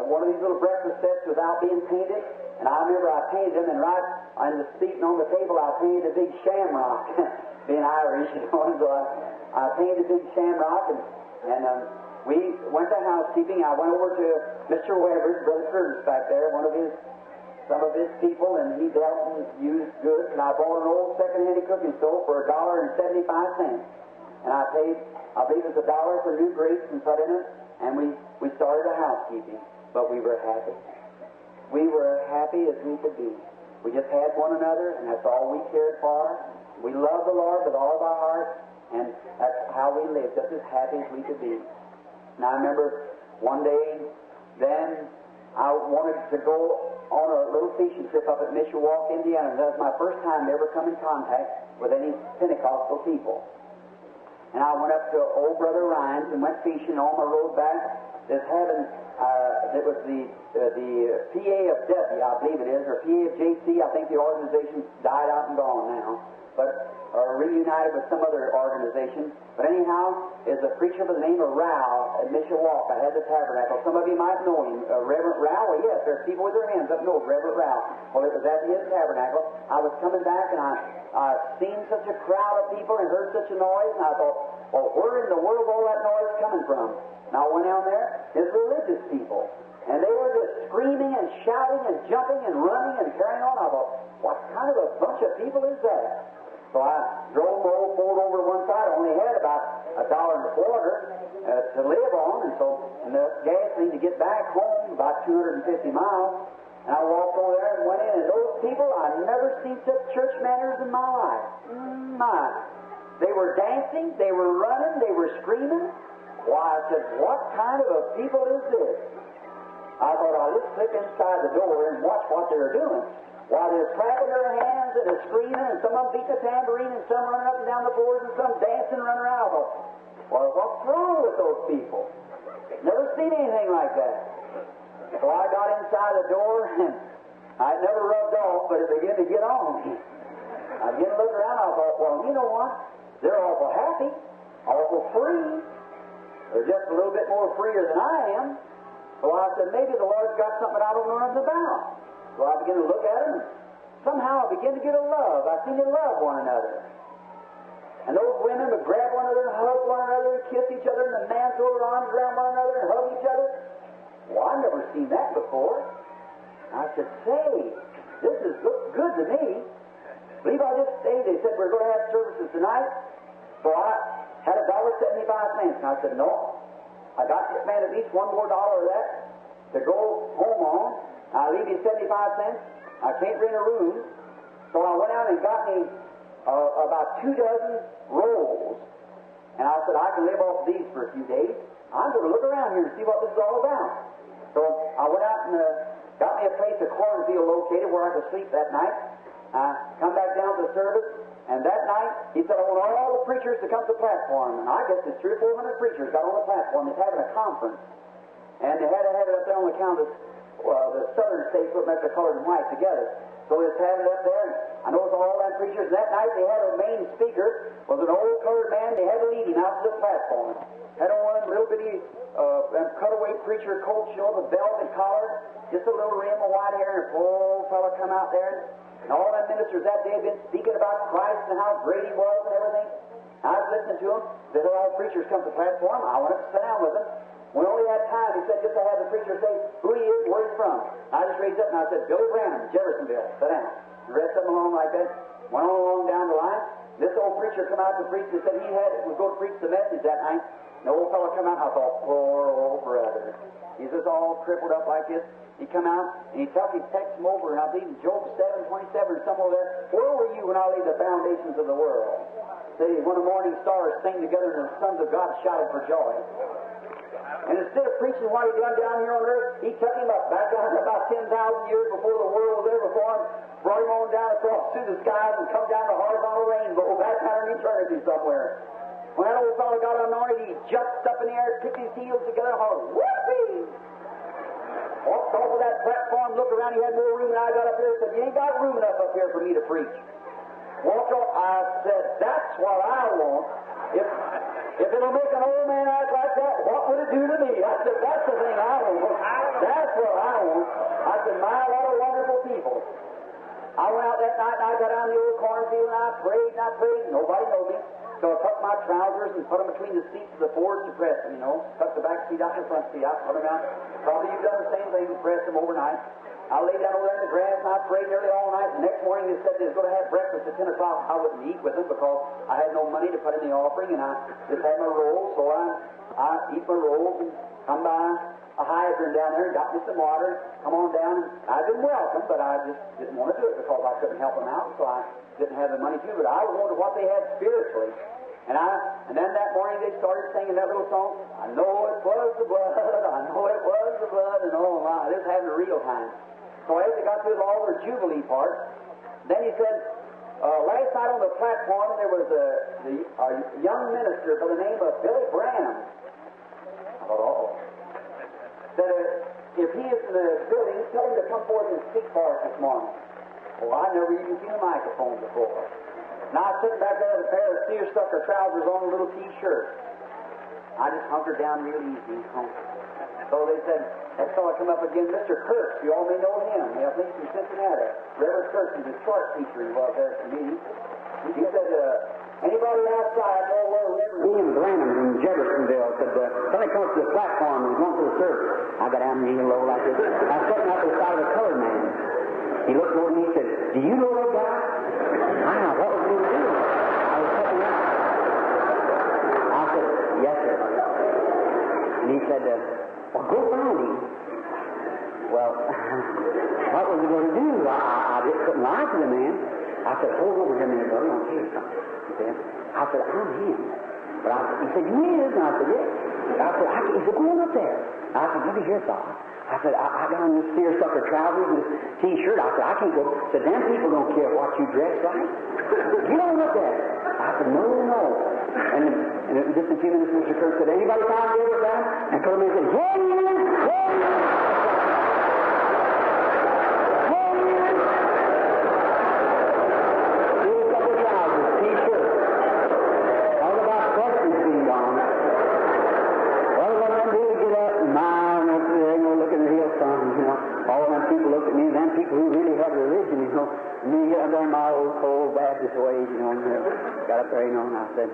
one of these little breakfast sets without being painted. And I remember I painted them, and right on the seat and on the table I painted a big shamrock, being Irish, and so I painted a big shamrock, and we went to housekeeping. I went over to Mr. Weber's, Brother Curtis back there, some of his people, and he dealt and used goods, and I bought an old second-hand cooking stove for $1.75. And I paid, I believe it was $1 for new grates and put in it, and we started a housekeeping. But we were happy. We were happy as we could be. We just had one another, and that's all we cared for. We loved the Lord with all of our heart, and that's how we lived, just as happy as we could be. And I remember one day, then I wanted to go on a little fishing trip up at Mishawaka, Indiana. That was my first time to ever come in contact with any Pentecostal people. and I went up to old Brother Ryan's and went fishing. On my road back, there's having, it was the PA of W, I believe it is, or PA of JC. I think the organization died out and gone now, but reunited with some other organization. But anyhow, is a preacher by the name of Rao at Mishawaka, had the tabernacle. Some of you might know him. Reverend Rao, well, yes, there's people with their hands up north, Reverend Rao. Well, it was at his tabernacle. I was coming back, and I seen such a crowd of people and heard such a noise, and I thought, well, where in the world is all that noise coming from? And I went down there, it's religious people. And they were just screaming and shouting and jumping and running and carrying on. I thought, what kind of a bunch of people is that? So I drove my old Ford over to one side. I only had about $1.25 to live on, and so enough gasoline to get back home, about 250 miles. And I walked over there and went in, and those people, I never seen such church manners in my life. They were dancing, they were running, they were screaming. Why, I said, what kind of a people is this? I thought, I'll just slip inside the door and watch what they're doing. While they're clapping their hands and they're screaming, and some of them beat the tambourine, and some running up and down the floors, and some dancing and running around. I thought, well, what's wrong with those people? Never seen anything like that. So I got inside the door, and I never rubbed off, but it began to get on me. I began to look around, I thought, well, you know what? They're awful happy, awful free. They're just a little bit more freer than I am. So I said, maybe the Lord's got something I don't know nothing about. So I began to look at them, and somehow I began to get a love. I seemed to love one another. And those women would grab one another and hug one another and kiss each other, and the men throw their arms around one another and hug each other. Well, I've never seen that before. I said, say, this is good to me. Believe I just stayed. They said we're going to have services tonight. So I had $1.75, and I said, no. I got this man at least $1 more of that to go home on. I'll leave you 75 cents. I can't rent a room. So I went out and got me about 2 dozen rolls. And I said, I can live off these for a few days. I'm going to look around here and see what this is all about. So I went out and got me a place, a cornfield located where I could sleep that night. I come back down to the service, and that night he said, I want all the preachers to come to the platform. And I guess there's 300 or 400 preachers got on the platform. He's having a conference. And they had to have it up there on account of the southern states putting up the colored and white together. So they had it up there, and I noticed all them preachers. And that night they had a main speaker, was an old colored man. They had to lead him out to the platform. Had on one little bitty cutaway preacher coat, you know, with velvet collar, just a little rim of white hair, and a old fellow come out there. And all them ministers that day had been speaking about Christ and how great He was and everything. I was listening to them. They said all preachers come to the platform. I went up to sit down with them. We only had time, he said, just to have the preacher say who he is, where he's from. I just raised up and I said, Billy Branham, Jeffersonville, sit down. The rest of them along like that. Went on along down the line. This old preacher come out to preach and said he was going to preach the message that night. And the old fellow come out and I thought, poor old brother. He's just all crippled up like this. He come out and he took his text him over, and I believe in Job 7:27 or somewhere there. Where were you when I laid the foundations of the world? See, when the morning stars sang together and the sons of God shouted for joy. And instead of preaching what he done down here on earth, he took him up back down about 10,000 years before the world was ever formed, brought him on down across through the skies and come down the horizontal rainbow back out in eternity somewhere. When that old fellow got anointed, he jumped up in the air, kicked his heels together, and hollered, whoopee! Walked off of that platform, looked around, he had more room than I got up there, said, you ain't got room enough up here for me to preach. Walked off, I said, that's what I want. If it'll make an old man act like that, what would it do to me? I said, that's the thing I want. That's what I want. I said, my, what a wonderful people. I went out that night and I got down the old cornfield and I prayed. Nobody knowed me. So I took my trousers and put them between the seats of the Fords to press them, you know. Tuck the back seat out and the front seat out, put them out. Probably you've done the same thing, press them overnight. I lay down over there in the grass and I prayed nearly all night. The next morning they said they was going to have breakfast at 10 o'clock. I wouldn't eat with them because I had no money to put in the offering, and I just had my rolls. So I eat my rolls and come by a hydrant down there and got me some water. Come on down. And I'd been welcome, but I just didn't want to do it because I couldn't help them out, so I didn't have the money to. But I wondered what they had spiritually. And then that morning they started singing that little song, I know it was the blood, I know it was the blood, and oh my, this is having a real time. So as they got through all their jubilee part, then he said, Last night on the platform there was a young minister by the name of Billy Branham. I thought, oh. Said, if he is in the building, tell him to come forth and speak for us this morning. Oh, I never even seen a microphone before. Now I was sitting back there with a pair of seersucker trousers on, a little T-shirt. I just hunkered down real easy. So they said, that fellow come up again, Mr. Kurtz. You all may know him. I think he's from Cincinnati. Reverend Kurtz, he's a chart teacher he was there at the meeting. He said, anybody outside know where Reverend Branham from Jeffersonville said, somebody come up to the platform and going to the service. I got down real low like this. I was sitting up to the side of a colored man. He looked over at me and said, do you know that guy? Wow, what was he going to do? I was sitting up. I said, yes, sir. And he said, well, go find him. Well, what was he going to do? I just couldn't lie to the man. I said, hold over here a minute, brother, I'll tell you something. He said, I'm him. But he said, you is? And I said, yes. I said, he said, go on up there. I said, look at here, fellas. I said, I got on this seersucker trousers and this T-shirt. I said, I can't go. I said, them people don't care what you dress like. Get on up there. I said, no. And just a few minutes, Mr. Kirk said, anybody found the other guy? And told me, he said, and I said,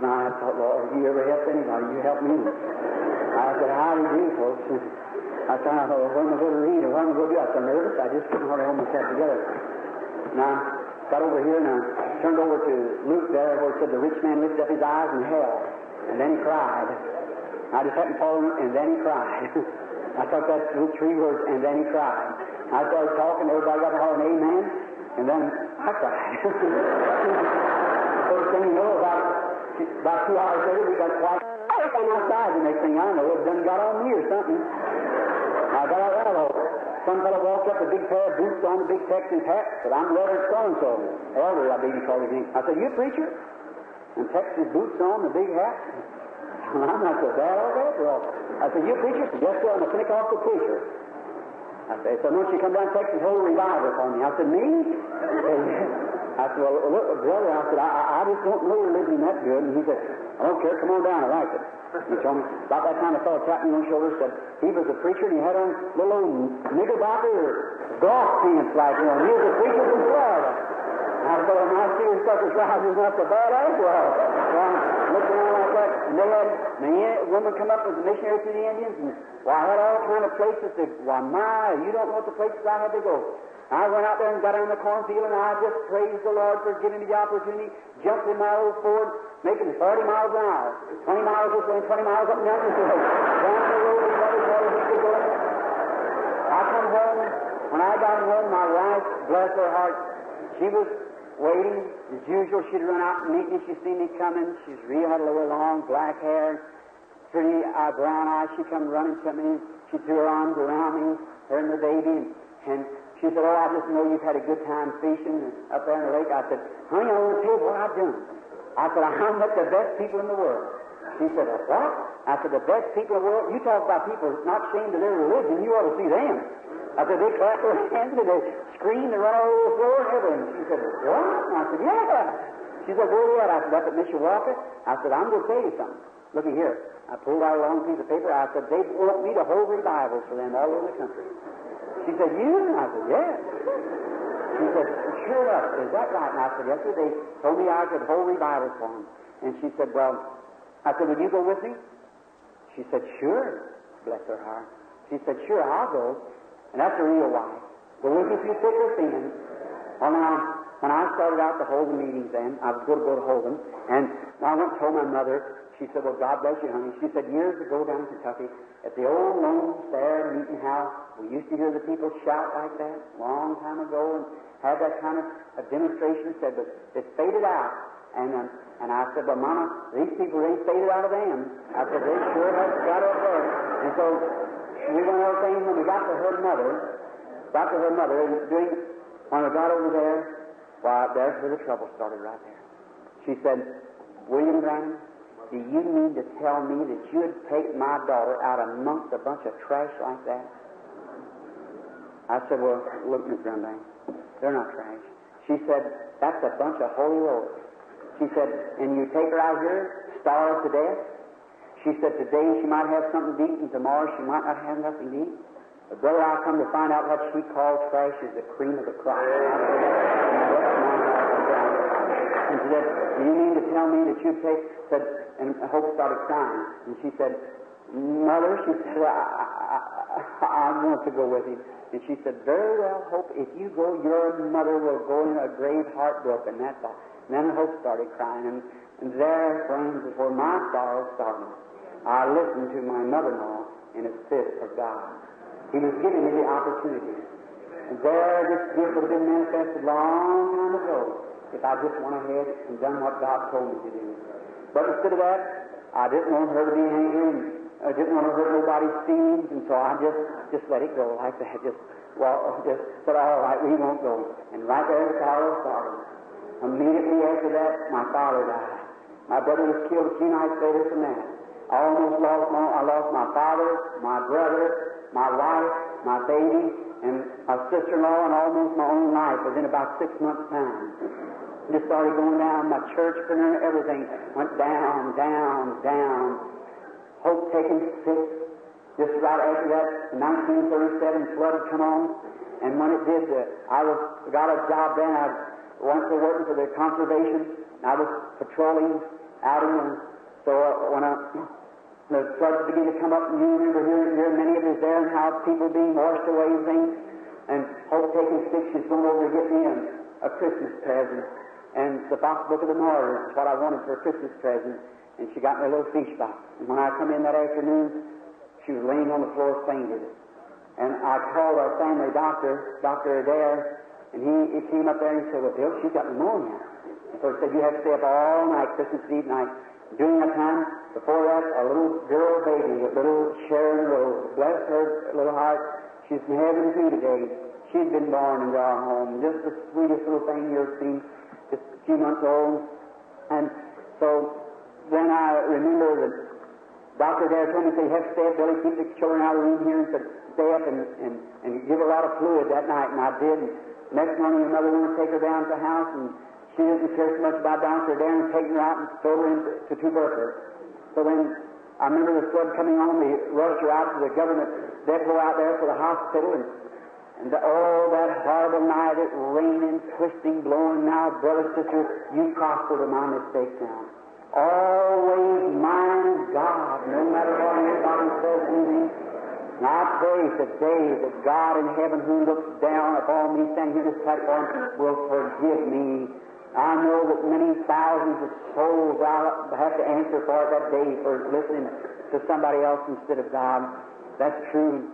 I thought, Lord, if you ever help anybody, you help me. I said, how do you do, folks? And I thought, what am I going to read or what am I going to do? I was so nervous, I just couldn't hardly hold myself together. And I got over here and I turned over to Luke there where it said the rich man lifted up his eyes in hell, and then he cried. I just happened to fall in, and then he cried. I thought that's the 3 words, and then he cried. I started talking, everybody got to holler an amen, and then I cried. First thing you know, about 2 hours later, we got quiet. Everything outside. The next thing I know, it done got on me or something. I got out of that. Some fellow walked up with a big pair of boots on, a big Texas hat. Said, I'm Reverend so-and-so. Elder, I believe he called his name. I said, you a preacher? And Texas boots on, the big hat? Well, I'm not so bad all that. Well, I said, you a preacher? He said, yes, sir, I'm a Pentecostal preacher. I said, so won't you come down to Texas hold a revival for me? I said, me? I said, well, look, brother, I said, I just don't know religion that good. And he said, I don't care, come on down, I like it. He told me, about that time I saw a tapping on the shoulder, said, he was a preacher and he had on little old knickerbocker golf pants like, he was a preacher from Florida. I thought, my seersucker trousers not so bad as well. So I looked around like that, and they had, a woman come up as a missionary to the Indians, and I had all kind of places to, you don't know what the places I had to go. I went out there and got on the cornfield, and I just praised the Lord for giving me the opportunity, jumped in my old Ford, making 40 miles an hour, 20 miles this way and 20 miles up and down this way, down the road and everywhere we could go. I come home. When I got home, my wife, bless her heart, she was waiting. As usual, she'd run out and meet me. She'd see me coming. She's real, had a little long black hair, pretty brown eyes. She come running to me. She threw her arms around me, her and the baby, and she said, I just know you've had a good time fishing up there in the lake. I said, honey, I want to tell you what I've done. I said, I met the best people in the world. She said, what? I said, the best people in the world? You talk about people not ashamed of their religion, you ought to see them. I said, they clap their hands and they scream and run all over the floor and everything. She said, what? And I said, yeah. She said, where are you at? I said, up at Mr. Walker. I said, I'm going to tell you something. Looky here. I pulled out a long piece of paper. I said, they want me to hold revivals for them all over the country. She said, you? And I said, yes. She said, sure enough, is that right? And I said, yes, sir. They told me I could hold revivals for them. And she said, well, I said, will you go with me? She said, sure. Bless her heart. She said, sure, I'll go. And that's a real wife. Go with you if you thick or thin. Well, now, when I started out to hold the meetings then, I was going to go to hold them. And I went and told my mother. She said, well, God bless you, honey. She said, years ago down in Kentucky, at the old Lone Star meeting house, we used to hear the people shout like that a long time ago and had that kind of a demonstration. Said, but it faded out. And I said, well, Mama, these people ain't faded out of them. I said, they sure have got up there. And so we went over things when we got to her mother, and when we got over there, Well, there's where the trouble started right there. She said, William Branham, do you mean to tell me that you would take my daughter out amongst a bunch of trash like that? I said, well, look, Miss Branham, they're not trash. She said, that's a bunch of holy rollers. She said, and you take her out here, starve to death? She said, today she might have something to eat, and tomorrow she might not have nothing to eat. But brother, I come to find out what she called trash is the cream of the crop. And she said, do you mean to tell me that you'd take, said, and Hope started crying. And she said, Mother, she said, I want to go with him. And she said, very well, Hope, if you go, your mother will go in a grave heartbroken, that's all. And then Hope started crying, and there, friends, is where my sorrow started. I listened to my mother-in-law in a fit of God. He was giving me the opportunity. And there, this gift would have been manifested long time ago if I just went ahead and done what God told me to do. But instead of that, I didn't want her to be angry, and I didn't want to hurt nobody's feelings, and so I just let it go like that. Just said, all right, we won't go. And right there, the sorrow started. Immediately after that, my father died. My brother was killed a few nights later from that. I lost my father, my brother, my wife, my baby, and my sister-in-law, and almost my own life within about 6 months' time. Just started going down. My church, everything went down, down, down. Hope taken sick. Just right after that, the 1937 flood had come on, and when it did, I got a job then. I went to working for the conservation. I was patrolling out in the, so when the floods began to come up, and you remember hearing many of us there and how people being washed away and things, and Hope taking sick, she's going over to get me a Christmas present, and the book of the Marrion is what I wanted for a Christmas present, and she got me a little fish box. And when I come in that afternoon, she was laying on the floor fainted, and I called our family doctor, Dr. Adair, and he came up there and he said, well, Bill, she's got pneumonia. And so he said, you have to stay up all night, Christmas Eve night. During that time, before that, a little girl baby, a little Sharon Rose, bless her little heart, she's in heaven too today. She'd been born into our home, just the sweetest little thing you ever seen, just a few months old. And so then I remember that Dr. Adair told me, he said, you have to stay up, Billy, keep the children out of the room here, and said, stay up and give a lot of fluid that night, and I did. And next morning, your mother wanted to take her down to the house, and she didn't care so much about Dr. Adair and taking her out and throw her into tuberculosis. So then, I remember the flood coming on, we rushed her out to the government depot out there for the hospital, and that horrible night, it raining, twisting, blowing. Now, brother, sister, you prospered in my mistakes now. Always mind God, no matter what anybody says anything. And I pray today that God in heaven, who looks down upon me standing here on this platform, will forgive me. I know that many thousands of souls I'll have to answer for it that day for listening to somebody else instead of God. That's true.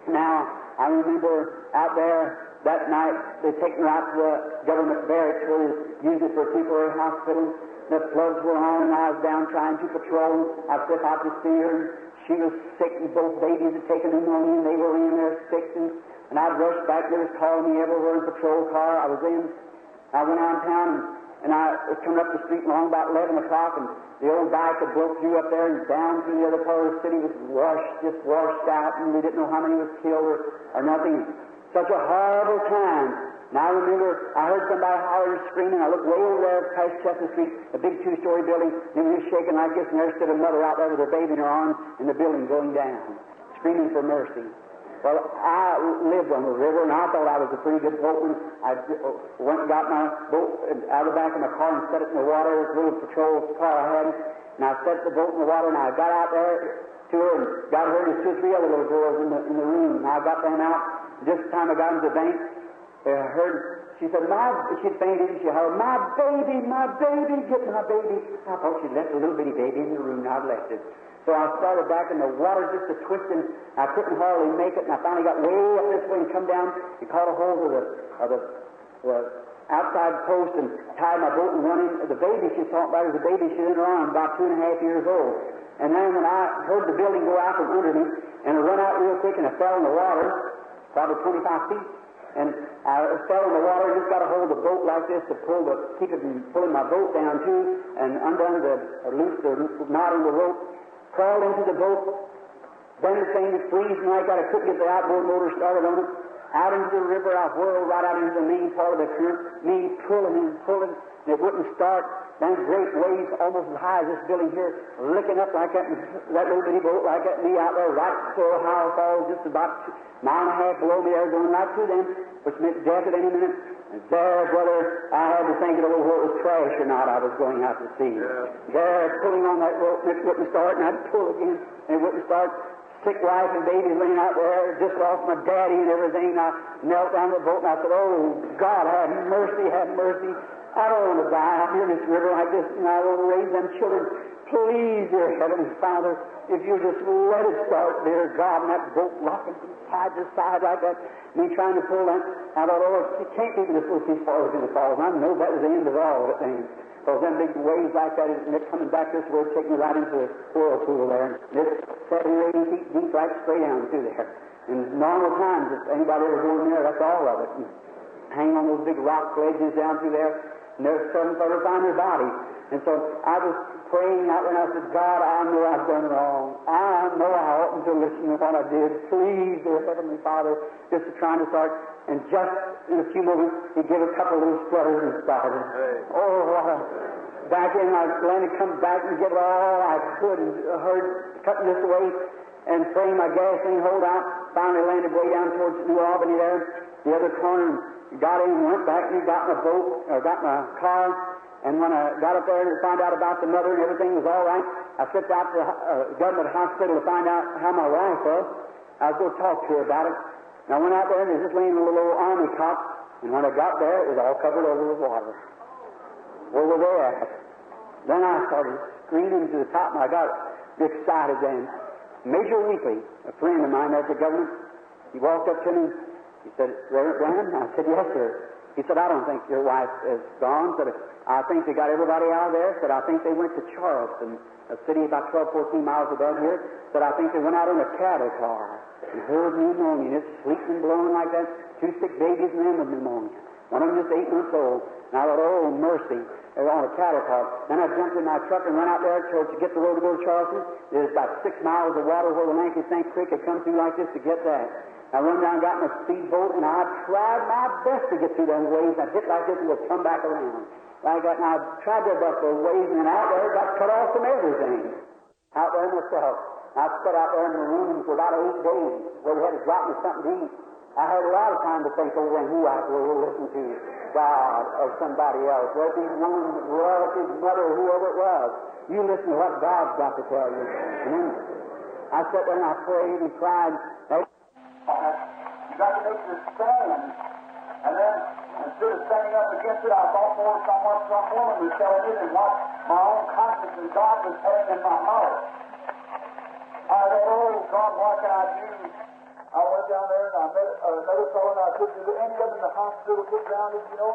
Now, I remember out there that night, they taken her out to the government barracks where they used it for a temporary hospital. The floods were on, and I was down trying to patrol. I stepped out to see her. She was sick, and both babies had taken pneumonia, and they were in there sick. And I'd rushed back. They was calling me everywhere in a patrol car. I went out of town, and I was coming up the street along about 11 o'clock, and the old dike had broke through up there, and down through the other part of the city was just washed out, and we didn't know how many was killed or nothing. Such a horrible time. And I remember I heard somebody hollering and screaming. I looked way over there past Chestnut Street, a big two-story building, and it was shaking like this, and there stood a mother out there with her baby in her arms, and the building going down, screaming for mercy. Well, I lived on the river, and I thought I was a pretty good boatman. I went and got my boat out of the back of my car and set it in the water. It was a little patrol car I had, and I set the boat in the water, and I got out there to her and got her and 2 or 3 other little girls in the room. And I got them out. Just the time I got into the bank, I heard, she said, she'd fainted, and she hollered, my baby, get my baby. I thought she'd left a little bitty baby in the room, and I'd left it. So I started back in the water just a twisting. I couldn't hardly make it, and I finally got way up this way and come down and caught a hold of the outside post and tied my boat and run in. The baby, she saw it right as a baby. She was in her arm, about 2.5 years old. And then when I heard the building go out from under me, and I run out real quick, and I fell in the water, probably 25 feet. And I fell in the water and just got a hold of the boat like this to keep it from pulling my boat down too, and loosed the knot in the rope, crawled into the boat. Then the thing was freezing like that. I couldn't get the outboard motor started on it. Out into the river, I whirled right out into the main part of the current, me pulling and pulling, and it wouldn't start. Then great waves almost as high as this building here, licking up like that, and that little bitty boat like that, me out there right to Ohio Falls, just about a mile and a half below me there, going right through them, which meant death at any minute. And there, brother, I had to think it over whether it was trash or not I was going out to sea. Yeah. There, pulling on that rope, and it wouldn't start, and I'd pull again, and it wouldn't start. Sick wife and babies laying out there, just lost my daddy and everything. I knelt down the boat and I said, oh, God, have mercy, have mercy. I don't want to die out here in this river like this, and I want to raise them children. Please, dear Heavenly Father, if you just let it start, dear God, and that boat rocking from side to side like that, me trying to pull that. I thought, oh, it can't be this little piece farther to the falls. And I know that was the end of all of it, things. Because them big waves like that, and they're coming back this way, taking me right into the whirlpool there. And it's 7 or 8 feet deep, right straight down through there. And normal times, if anybody ever go in there, that's all of it. And hang on those big rock ledges down through there, and there's some sort of find their body. And so I was praying out there, and I said, God, I know I've done wrong. I know I oughtn't to listen to what I did. Please, dear Heavenly Father, just trying to start. And just in a few moments, he gave a couple of little splutters and started. Hey. Oh, what a... Back in, I landed, come back and give it all I could, and heard cutting this away and praying my gasoline hold out. Finally landed way down towards New Albany there, the other corner, and got in and went back, and he got my boat, or got my car. And when I got up there and found out about the mother and everything was all right, I slipped out to the government hospital to find out how my wife was. I was going to talk to her about it. And I went out there and there was just laying in a little old army cot. And when I got there, it was all covered over with water. Where were they at? Then I started screaming to the top, and I got excited then. Major Weekly, a friend of mine at the government, he walked up to me. He said, Reverend Branham? I said, yes, sir. He said, I don't think your wife is gone. Said, I think they got everybody out of there. Said, I think they went to Charleston, a city about 12, 14 miles above here. Said, I think they went out in a cattle car and heard pneumonia. It's sleeping and blowing like that. 2 sick babies and them with pneumonia. One of them just 8 months old. And I thought, oh, mercy. They were on a cattle car. Then I jumped in my truck and went out there to get the road to go to Charleston. There's about 6 miles of water where the Lankey St. Creek had come through like this to get that. I run down and got in a speedboat, and I tried my best to get through them waves. I hit like this and would come back around. Like that, and I tried to bust those waves, and out there got cut off from everything. Out there myself. I sat out there in the room for about 8 days, where they had to drop me something to eat. I had a lot of time to think over who I would listen to, God or somebody else. Whether it be one relative, mother, whoever it was. You listen to what God's got to tell you. And then I sat there and I prayed and cried. You got to make your stand. And then, instead of standing up against it, I thought more some woman was telling me than what my own conscience and God was saying in my heart. I thought, oh, God, what can I do? I went down there and I met another fellow, and I said, do any of them in the hospital get grounded, you know?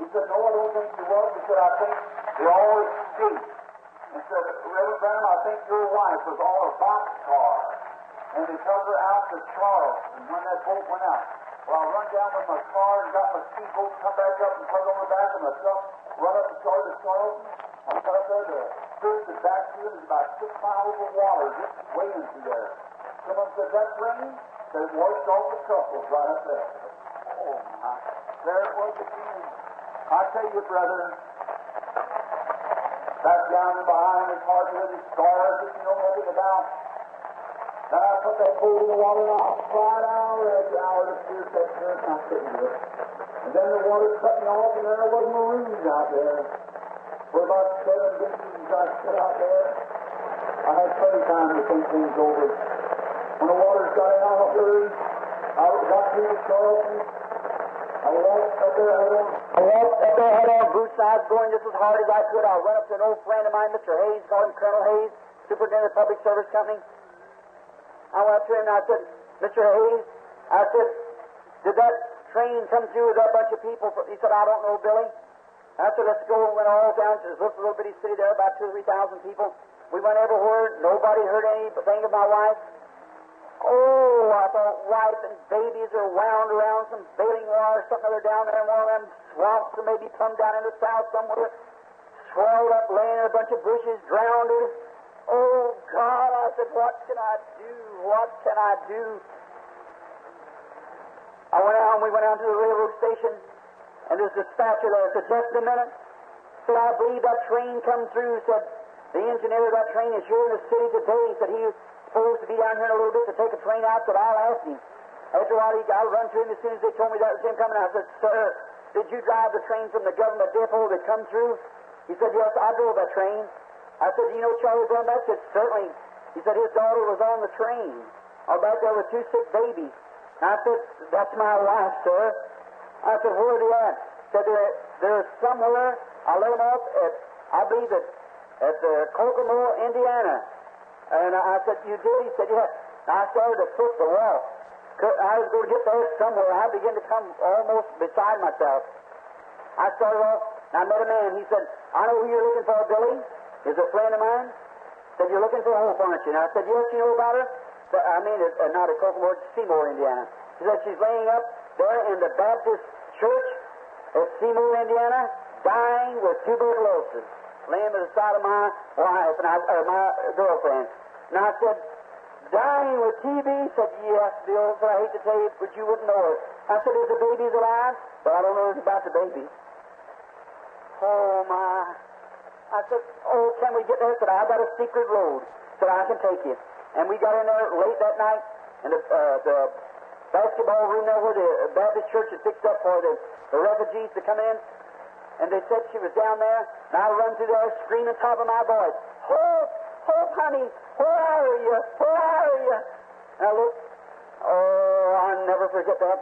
He said, no, I don't think they was. He said, I think they all escaped. He said, Reverend Branham, I think your wife was on a boxcar. And they took her out to Charleston when that boat went out. Well, I run down with my car and got my speedboat, come back up and put it on the back of my truck, run up and started to Charleston. I got up there to first and back to it, about 6 miles of water just waiting through there. Someone said, that's raining? Said it washed off the couples right up there. Oh, my. There it was again. I tell you, brother, back down and behind it's hard to really scars that you know nothing about. Then I put that boat in the water and I cried hour after hour to pierce that current and I couldn't do it. And then the water cut me off and there was maroons out there. For about 7 days I sat out there. I had plenty of time to think things over. When the waters got in, I hurried. I got through to Charleston. I walked up there, had on boot sides going just as hard as I could. I went up to an old friend of mine, Mr. Hayes, called him Colonel Hayes, Superintendent of Public Service Company. I went up to him and I said, Mr. Hayes, I said, did that train come through with that bunch of people? He said, I don't know, Billy. I said, let's go. And went all down to this little bitty city there, about 2,000 or 3,000 people. We went everywhere. Nobody heard anything of my wife. Oh, I thought wife and babies are wound around some baling wire or something other down there in one of them swamps, or maybe plumb down in the south somewhere, swallowed up, laying in a bunch of bushes, drowned her. Oh, God, I said, what can I do? What can I do? We went out to the railroad station, and there's a dispatcher there. Said, just a minute. Said, I believe that train come through. Said, the engineer of that train is here in the city today. Said, he's supposed to be down here in a little bit to take a train out. Said, I'll ask him. After a while, I'll run to him as soon as they told me that was him coming out. I said, sir, did you drive the train from the government depot that come through? He said, yes, I drove that train. I said, do you know Charlie Branham? I said, certainly. He said, his daughter was on the train. I was back there with 2 sick babies. I said, that's my wife, sir. I said, where are they at? Said, they're somewhere. I let them off at, I believe, at Kokomo, Indiana. And I said, you did? He said, yes. I started to foot the wall. I was going to get there somewhere. I began to come almost beside myself. I started off, and I met a man. He said, I know who you're looking for, Billy. Is a friend of mine. Said, you're looking for hope, aren't you? And I said, yes, you know about her? I mean, not at Kokomo, Seymour, Indiana. He said, she's laying up there in the Baptist church at Seymour, Indiana, dying with tuberculosis, laying by the side of my wife and my girlfriend. And I said, dying with TB? He said, yes, Bill. So I hate to tell you, but you wouldn't know it. I said, is the baby alive? But I don't know anything about the baby. Oh, my. I said, oh, can we get there? Said, I've got a secret road. Said, I can take you. And we got in there late that night, and the basketball room there where the Baptist church had fixed up for the refugees to come in, and they said she was down there, and I run through there screaming top of my voice, Hope, Hope, honey, where are you? Where are you? And I looked, oh, I'll never forget that.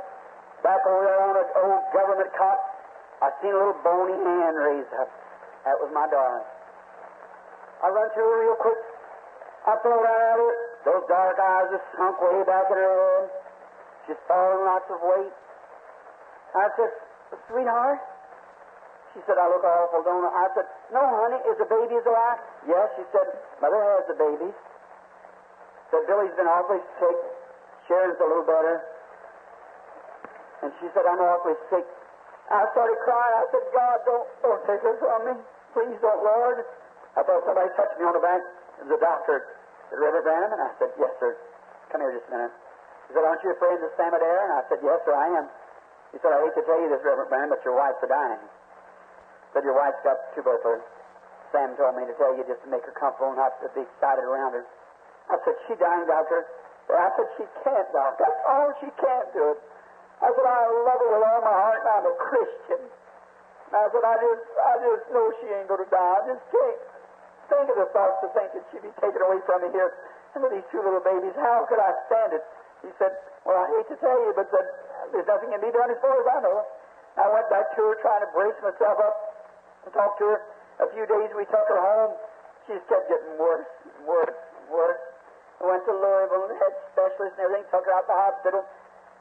Back over there on an old government cot, I seen a little bony hand raised up. That was my darling. I run to her real quick. I fell down at her. Those dark eyes are sunk way back in her head. She's fallen lots of weight. I said, sweetheart? She said, I look awful, don't I? I said, no, honey, is the baby alive? Yes, she said, Mother has the baby. Said, Billy's been awfully sick. Sharon's a little better. And she said, I'm awfully sick. I started crying. I said, God, don't take her from me. Please don't, Lord. I thought somebody touched me on the back. It was a doctor, said, Reverend Branham. And I said, yes, sir. Come here just a minute. He said, aren't you afraid of the Samadare? And I said, yes, sir, I am. He said, I hate to tell you this, Reverend Branham, but your wife's dying. He said, your wife's got tuberculosis. Sam told me to tell you just to make her comfortable, not to be excited around her. I said, she dying, doctor? I said, she can't, doctor. That's all she can't do it. I said, I love her with all my heart, and I'm a Christian. And I said, I just know she ain't going to die. I just can't think of the thoughts to think that she'd be taken away from me here. And with these 2 little babies, how could I stand it? He said, well, I hate to tell you, but there's nothing can be done as far as I know. I went back to her trying to brace myself up and talk to her. A few days we took her home. She just kept getting worse and worse and worse. I went to Louisville and had specialists and everything, took her out to the hospital.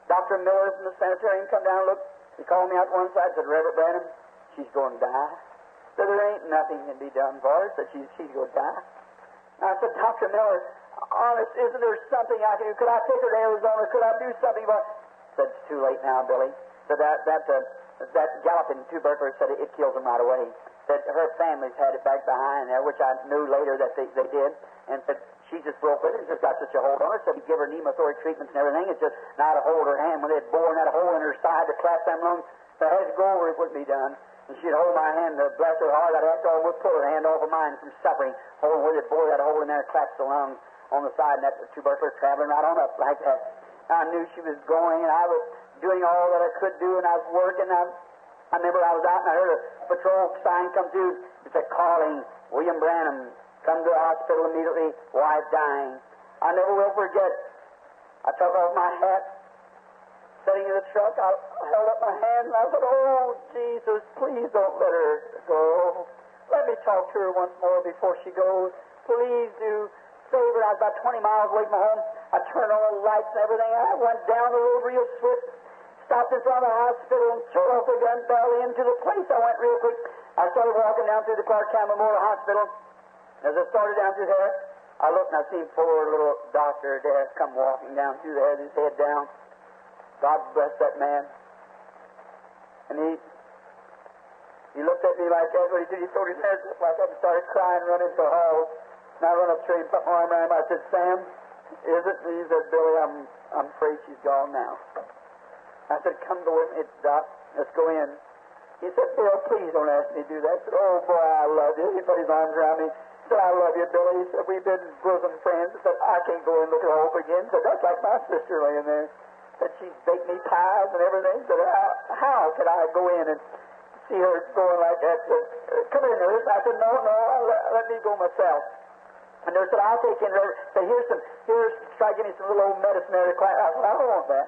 Dr. Miller from the sanitarium come down and looked. He called me out to one side and said, Reverend Branham, she's going to die. Said, there ain't nothing can be done for her. Said, she's going to die. And I said, Dr. Miller, honest, isn't there something I can do? Could I take her to Arizona? Could I do something for her? Said, it's too late now, Billy. Said, that galloping tuberculosis, said it kills them right away. Said, her family's had it back behind there, which I knew later that they did. And said, she just broke with it. Just got such a hold on her. Said, he'd give her pneumothorax treatments and everything. It's just not to hold her hand. When they'd bore that hole in her side to clap them lungs, they had to go over it wouldn't be done. And she'd hold my hand, bless her heart, I'd have to almost pull her hand off of mine from suffering, holding where they'd bore that hole in there and clap the lungs on the side, and that tuberculosis traveling right on up like that. I knew she was going, and I was doing all that I could do, and I was working. I remember I was out, and I heard a patrol sign come through. It said, calling William Branham, come to the hospital immediately, wife dying. I never will forget. I took off my hat, sitting in the truck, I held up my hand, and I said, oh, Jesus, please don't let her go. Let me talk to her once more before she goes. Please do. Save her. I was about 20 miles away from home. I turned on the lights and everything. I went down the road real swift, stopped in front of the hospital, and turned off the gun barrel into the place. I went real quick. I started walking down through the Clark County Memorial Hospital. As I started down through there, I looked and I seen poor little doctor there come walking down through there with his head down. God bless that man. And he looked at me like that. What he did, he threw his hands up like that and started crying, running into the hall. And I run up to him, put my arm around him. I said, Sam, is it? And he said, Billy, I'm afraid she's gone now. I said, come go with me, Doc. Let's go in. He said, Bill, please don't ask me to do that. I said, oh, boy, I love you. He put his arms around me. He said, I love you, Billy. He said, we've been bosom friends. He said, I can't go and look at Hope again. He said, that's like my sister laying there. He said, she's baked me pies and everything. He said, how could I go in and see her going like that? He said, come here, nurse. I said, no, let me go myself. And nurse said, I'll take in her. Said, try to give me some little old medicine there. I said, I don't want that.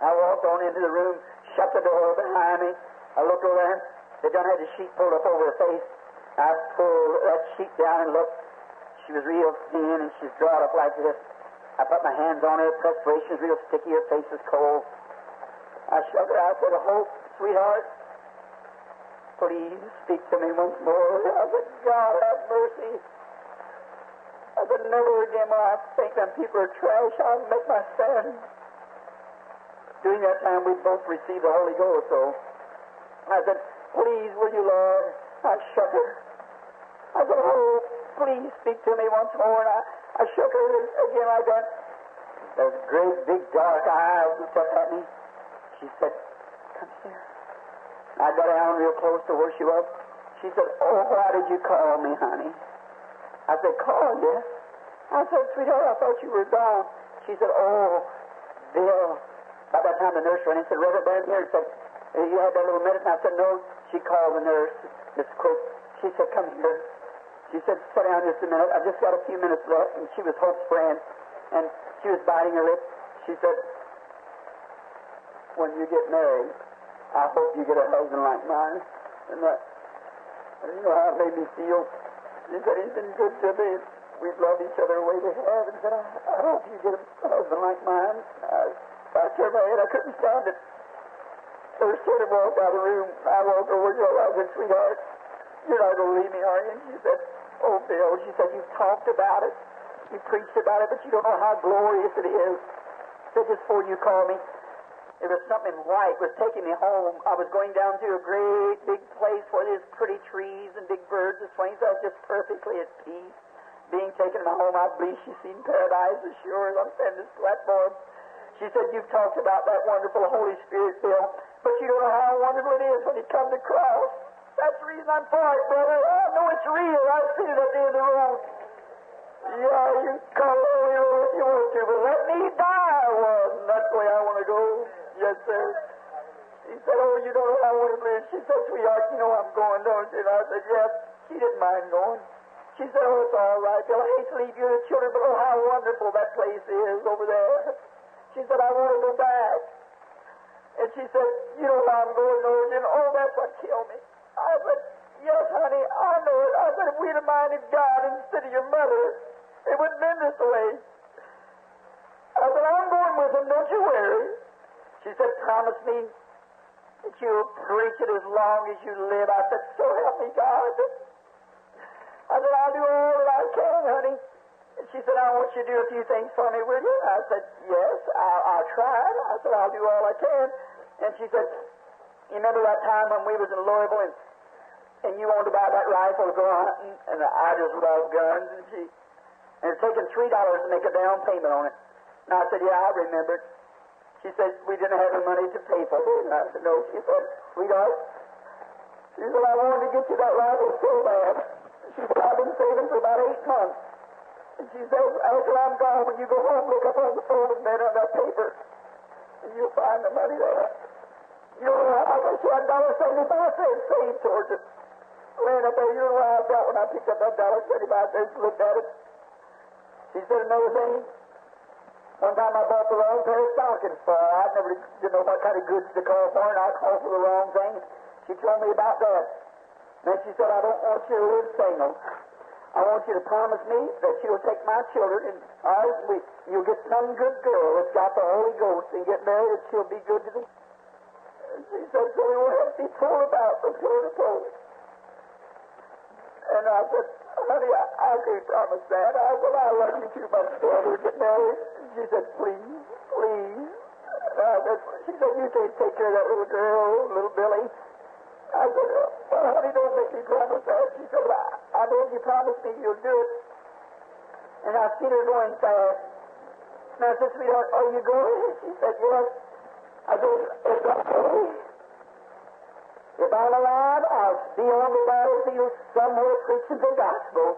I walked on into the room, shut the door behind me. I looked over there. They done had the sheet pulled up over her face. I pulled that sheet down and looked. She was real thin and she's drawn up like this. I put my hands on her. Perspiration was real sticky. Her face was cold. I shoved her. I said, Hope, sweetheart, please speak to me once more. I said, God, have mercy. I said, never again will I think them people are trash. I'll make my stand. During that time, we both received the Holy Ghost, so I said, please, will you, Lord? I shook her. I said, oh, please speak to me once more. And I shook her again like that. Those great, big, dark eyes looked up at me. She said, come here. I got down real close to where she was. She said, oh, why did you call me, honey? I said, call you? I said, sweetheart, I thought you were gone. She said, oh, Bill. By that time, the nurse ran in and said, Reverend Branham here. Said, you had that little medicine? I said, no. She called the nurse, Miss Quick. She said, come here. She said, sit down just a minute. I've just got a few minutes left. And she was Hope's friend. And she was biting her lip. She said, when you get married, I hope you get a husband like mine. And you know how it made me feel. She said, he's been good to me. We've loved each other the way we have. And said, I hope you get a husband like mine. I turned my head. I couldn't stand it. So I sort of walked out of the room. I walked over to her. I said, sweetheart, you're not going to leave me, are you? And she said, oh, Bill. She said, you've talked about it. You preached about it, but you don't know how glorious it is. She said, just before you called me, there was something white was taking me home. I was going down to a great big place where there's pretty trees and big birds and swings. I was just perfectly at peace. Being taken to my home, I believe she's seen paradise as sure as I'm standing this platform. She said, you've talked about that wonderful Holy Spirit, Bill, but you don't know how wonderful it is when you come to cross. That's the reason I'm for it, brother. I know it's real. I've seen it at the end of the road. Yeah, you call it if you want to, but let me die once. That's the way I want to go. Yes, sir. He said, oh, you don't know how wonderful it is. She said, sweetheart, you know I'm going, don't you? And I said, yes. She didn't mind going. She said, oh, it's all right, Bill. I hate to leave you and the children, but oh, how wonderful that place is over there. She said, I want to go back. And she said, you know how I'm going, Lord, and oh, that's what killed me. I said, yes, honey, I know it. I said, if we'd have minded God instead of your mother, it wouldn't have been this way. I said, I'm going with him, don't you worry. She said, promise me that you'll preach it as long as you live. I said, so help me, God. I said, I'll do all that I can, honey. And she said, I want you to do a few things for me, will you? I said, yes, I'll try. I said, I'll do all I can. And she said, you remember that time when we was in Louisville and you wanted to buy that rifle to go hunting? And I just love guns. And it's taken $3 to make a down payment on it. And I said, yeah, I remember it. She said, we didn't have the money to pay for it. And I said, no. She said, sweetheart, she said, I wanted to get you that rifle so bad. She said, I've been saving for about 8 months. And she said, after I'm gone, when you go home, look up on the folded bed on that paper, and you'll find the money there. You know, I bet you $1.75 saved towards it. Laying up there, you know how I felt when I picked up that $1.75 and looked at it. She said another thing. One time I bought the wrong pair of stockings for her. I never didn't know what kind of goods to call for, and I called for the wrong thing. She told me about that. Then she said, I don't want you to live single. I want you to promise me that you'll take my children and you'll get some good girl that's got the Holy Ghost and get married and she'll be good to me. And she said, so we won't have to be told about from pillar to post. And I said, Honey, I can't promise that. I said, I love you too much to ever get married. She said, please, please. She said, you can't take care of that little girl, little Billy. I said, well, honey, don't make me promise that. She said, well, I know if you promise me, you'll do it. And I seen her going fast. And I said, sweetheart, are you going? She said, yes. I said, if I'm alive, I'll be on the battlefield somewhere preaching the gospel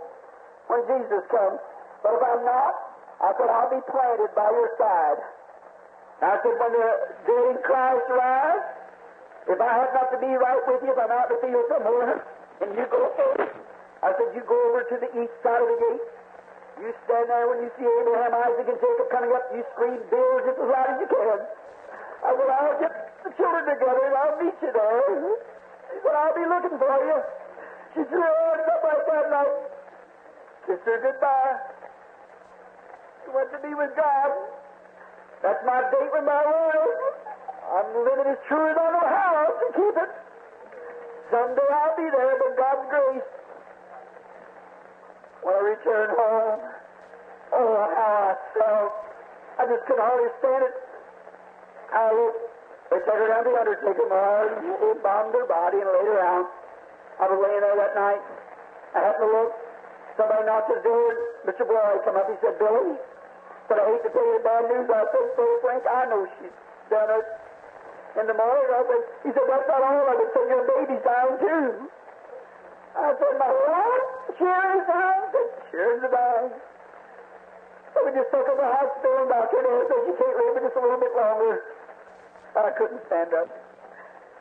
when Jesus comes. But if I'm not, I said, I'll be planted by your side. I said, when the dead in Christ rise, if I have not to be right with you, if I'm out in the field somewhere, and you go over, I said, you go over to the east side of the gate. You stand there when you see Abraham, Isaac, and Jacob coming up, you scream, Bill, just as loud as you can. I said, I'll get the children together and I'll meet you there. She said, I'll be looking for you. She threw her arms up like that and I kissed her goodbye. She went to be with God. That's my date with my Lord. I'm living as true as I know how to keep it. Someday I'll be there by God's grace. When I returned home, oh, how I felt. I just couldn't hardly stand it. They took her down to the undertaker yard, and he embalmed her body and laid her out. I was laying there that night. I happened to look. Somebody knocked at the door. Mr. Boyd come up. He said, Billy, but I hate to tell you the bad news. I said, so Frank, I know she's done it. In the morning, he said, that's not all of it. So your baby's down too. I said, my what? Sherry's down? I said, Sherry's dying. So we just took her to the hospital and doctor said, she can't live just a little bit longer. I couldn't stand up.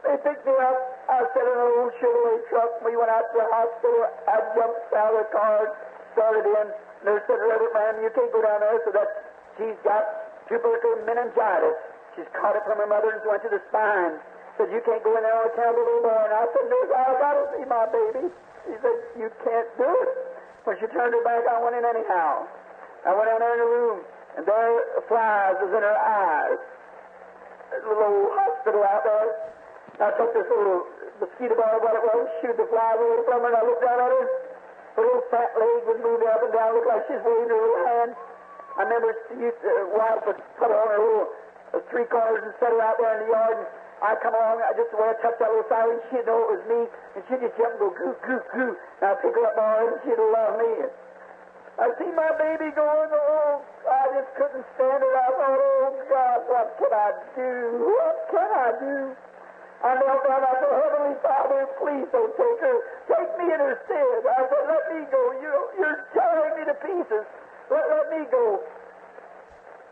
They picked me up. I sat in an old Chevrolet truck. We went out to the hospital. I jumped out of the car, started in. Nurse said, Reverend Branham, you can't go down there. So that she's got tubercular meningitis. She's caught it from her mother and went to the spine. Said, you can't go in there on account of the little boy. And I said, Nurse, I've got to see my baby. She said, you can't do it. When she turned her back, I went in anyhow. I went down there in the room, and there flies was in her eyes. There's a little old hospital out there. I took this little mosquito bar, what it was, shoot the flies away from her, and I looked down at her. Her little fat leg was moving up and down, looked like she's waving her little hand. I remember wife would put her on her little 3 corners and set her out there in the yard, and I come along, just the way I touched that little siren, she'd know it was me, and she'd just jump and go, goo, goo, goo. And I'd pick her up my arm, and she'd love me. I see my baby going, oh, I just couldn't stand it. I thought, oh, God, what can I do? What can I do? I knelt down, I said, Heavenly Father, please don't take her. Take me in her stead. I said, let me go. You're tearing me to pieces. Let me go.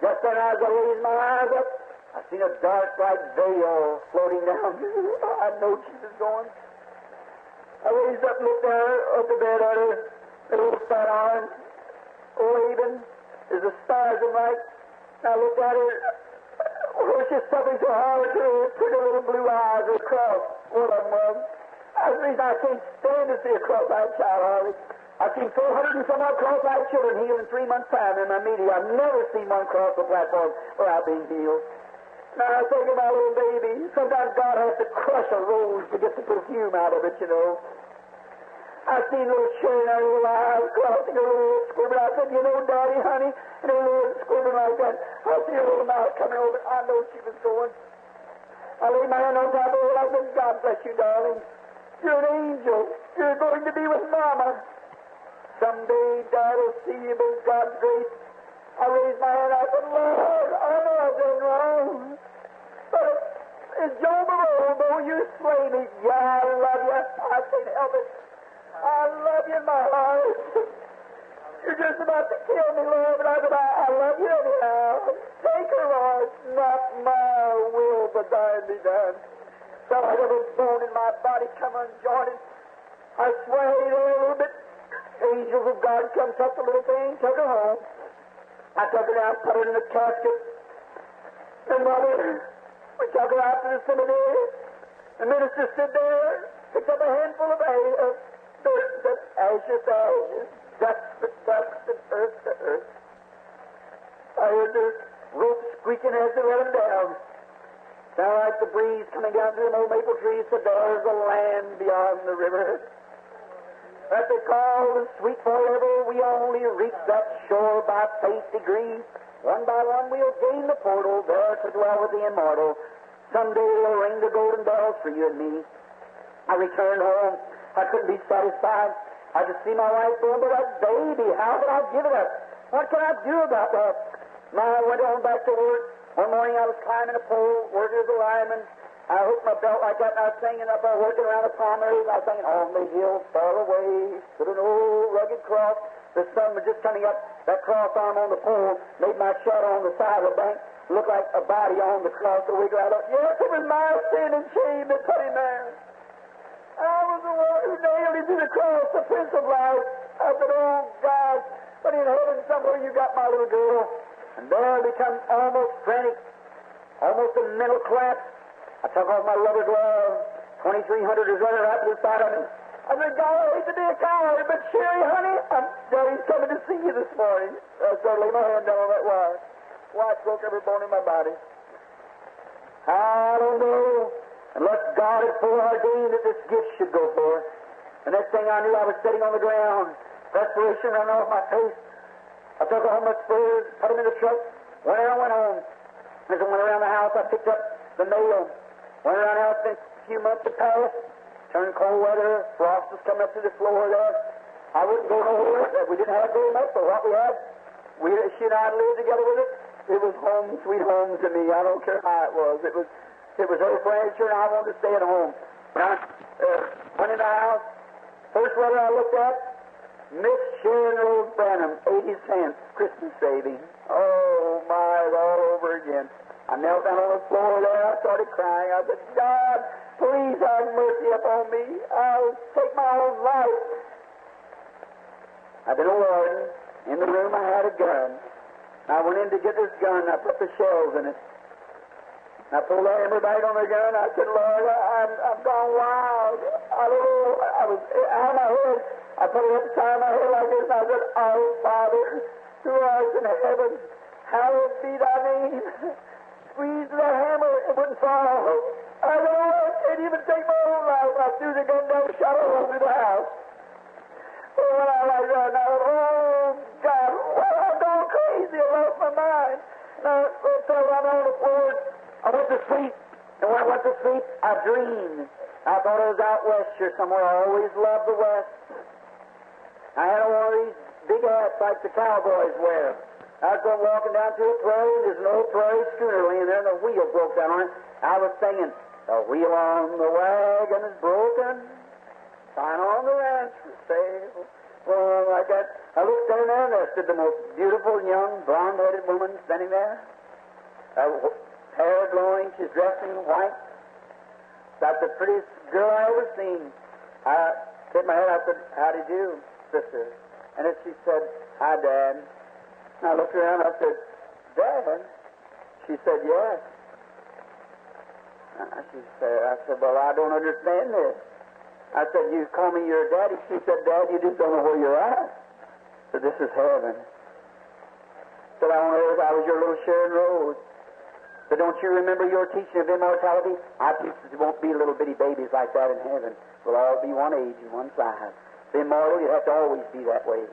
Just then, as I raised my eyes up, I seen a dark, like veil floating down. I know she was going. I raised up and looked at her, up the bed at her, little fat arms. Waving. There's a stars in light. I looked at her. Oh, she's something so hard to her pretty little blue eyes across. One of them was. That's the reason I can't stand to see a cross-eyed child, Harvey. I've seen 400 and some odd cross-eyed children healed in 3 months' time in my meeting. I've never seen one cross the platform without being healed. Now I think of my little baby. Sometimes God has to crush a rose to get the perfume out of it, you know. I seen little Sherry and her little eyes crossing her little squibbling. I said, you know, Daddy, honey, and her little squibbling like that. I see her little mouth coming over. I know she was going. I laid my hand on top of her. I said, God bless you, darling. You're an angel. You're going to be with Mama. Someday Dad will see you by God's grace. I raised my hand. I said, Lord, I know I've done wrong. But it's Job of old, though you slay me. Yeah, I love you. I can't help it. I love you in my heart. You're just about to kill me, Lord, but I love you anyhow. Take her, Lord. Not my will, but thine be done. Felt like every bone in my body come unjointed. I swayed a little bit. Angels of God come, took the little thing, took her home. I took her out, put her in the casket. And Mother, we took her out to the seminary. The minister stood there, picked up a handful of dirt, said, ashes to ashes, dust to dust, and earth to earth. I heard the rope squeaking as they let him down. Sounded like the breeze coming down through an old maple tree. Said, there's a land beyond the river. that they call the sweet forever, we only reach that shore by faith degrees. One by one we'll gain the portal, there to dwell with the immortal. Someday we'll ring the golden bells for you and me. I returned home. I couldn't be satisfied. I could see my wife going, but that baby, how could I give it up? What can I do about that? I went on back to work. One morning I was climbing a pole, working as a lineman. I hooked my belt like that, and I was singing up there, working around the palm areas. I was singing, on the hill far away, stood an old rugged cross. The sun was just coming up. That cross arm on the pole made my shadow on the side of the bank look like a body on the cross. The wiggle out. Yes, it was my sin and shame that put him there. I was the one who nailed him to the cross, the Prince of Life. I said, oh, God, but in heaven somewhere you got my little girl. And there I become almost frantic, almost a mental collapse. I took off my rubber glove. 2300 is running right to the side of me. I said, God, I hate to be a coward, but Sherry, honey, Daddy's coming to see you this morning. I started laying my hand down on that wire. Why, it broke every bone in my body. I don't know, unless God had foreordained that this gift should go forth. The next thing I knew, I was sitting on the ground, perspiration running off my face. I took off my spurs, put them in the truck, went home. As I went around the house, I picked up the mail. Went around the house, spent a few months had passed. Turned cold weather, frost was coming up through the floor there. I wouldn't go nowhere. We didn't have very much, but what we had, she and I lived together with it. It was home, sweet home to me. I don't care how it was. It was her furniture, and I wanted to stay at home. I went in the house. First letter I looked at, Miss Sharon Rose Branham, 80 cents, Christmas saving. Oh, my, all over again. I knelt down on the floor there. I started crying. I said, God, please have mercy upon me. I'll take my own life. I've been a warden. In the room I had a gun. I went in to get this gun. I put the shells in it. I pulled the hammer back on the gun. I said, Lord, I'm gone wild. I don't know. I was out of my head. I put it up beside my head like this, and I said, oh, Father, who art in heaven, hallowed be thy name. Squeeze the hammer, it wouldn't fall. I don't know, I can't even take my own life. I threw the gun down, shot it all through the house. Oh, when I like that, now, oh, God, well, I've gone crazy. I lost my mind. Now, so I'm on the floor. I went to sleep. And when I went to sleep, I dreamed. I thought I was out west here somewhere. I always loved the west. I had one of these big hats like the cowboys wear. I was going walking down to a prairie, and there's an old prairie schooner laying there, and the wheel broke down on it. I was singing, the wheel on the wagon is broken, sign on the ranch for sale. Well, like that. I looked down there, and there stood the most beautiful young blonde-headed woman standing there. Hair glowing, she's dressed in white. That's the prettiest girl I ever seen. I hit my head, I said, how do you do, sister? And then she said, hi, Dad. I looked around, I said, Dad? She said, yes. I said, well, I don't understand this. I said, you call me your daddy. She said, Dad, you just don't know where you're at. So this is heaven. Said, on earth, I was your little Sharon Rose. But don't you remember your teaching of immortality? I teach that there won't be little bitty babies like that in heaven. We'll all be one age and one size. The immortal, you have to always be that way.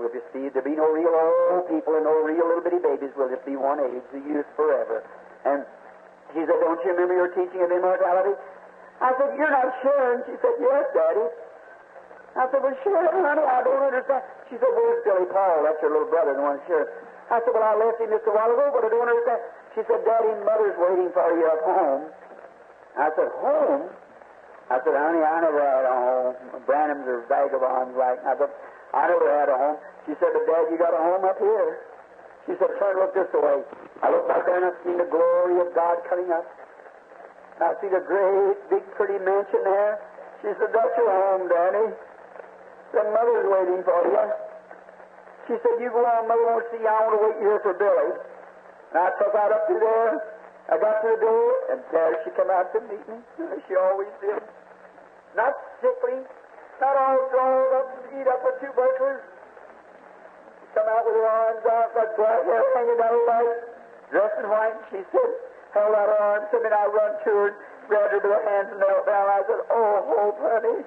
We'll just be, there'll be no real old people and no real little bitty babies. We'll just be one age, the youth forever. And she said, don't you remember your teaching of immortality? I said, you're not Sharon. She said, yes, Daddy. I said, well, Sharon, honey, I don't understand. She said, where's Billy Paul? That's your little brother, the one Sharon. I said, well, I left him just a while ago, but I don't understand. She said, Daddy, Mother's waiting for you at home. I said, home? I said, honey, I never had a home. Branhams are vagabonds like. I said, I never had a home. She said, but Dad, you got a home up here. She said, turn, look this way. I looked back there and I seen the glory of God coming up. I see the great, big, pretty mansion there. She said, that's your home, Daddy. The Mother's waiting for you. She said, you go on, Mother won't see you. I want to wait here for Billy. And I took out up through there. I got to the door, and there she come out to meet me. She always did. Not sickly, not all drawn up to eat up with two brochures. She come out with her arms out, that black hair hanging down her leg, dressed in white. She said, held out her arms to me, and I run to her, grabbed her by the hands and knelt down. I said, oh, Hope, honey.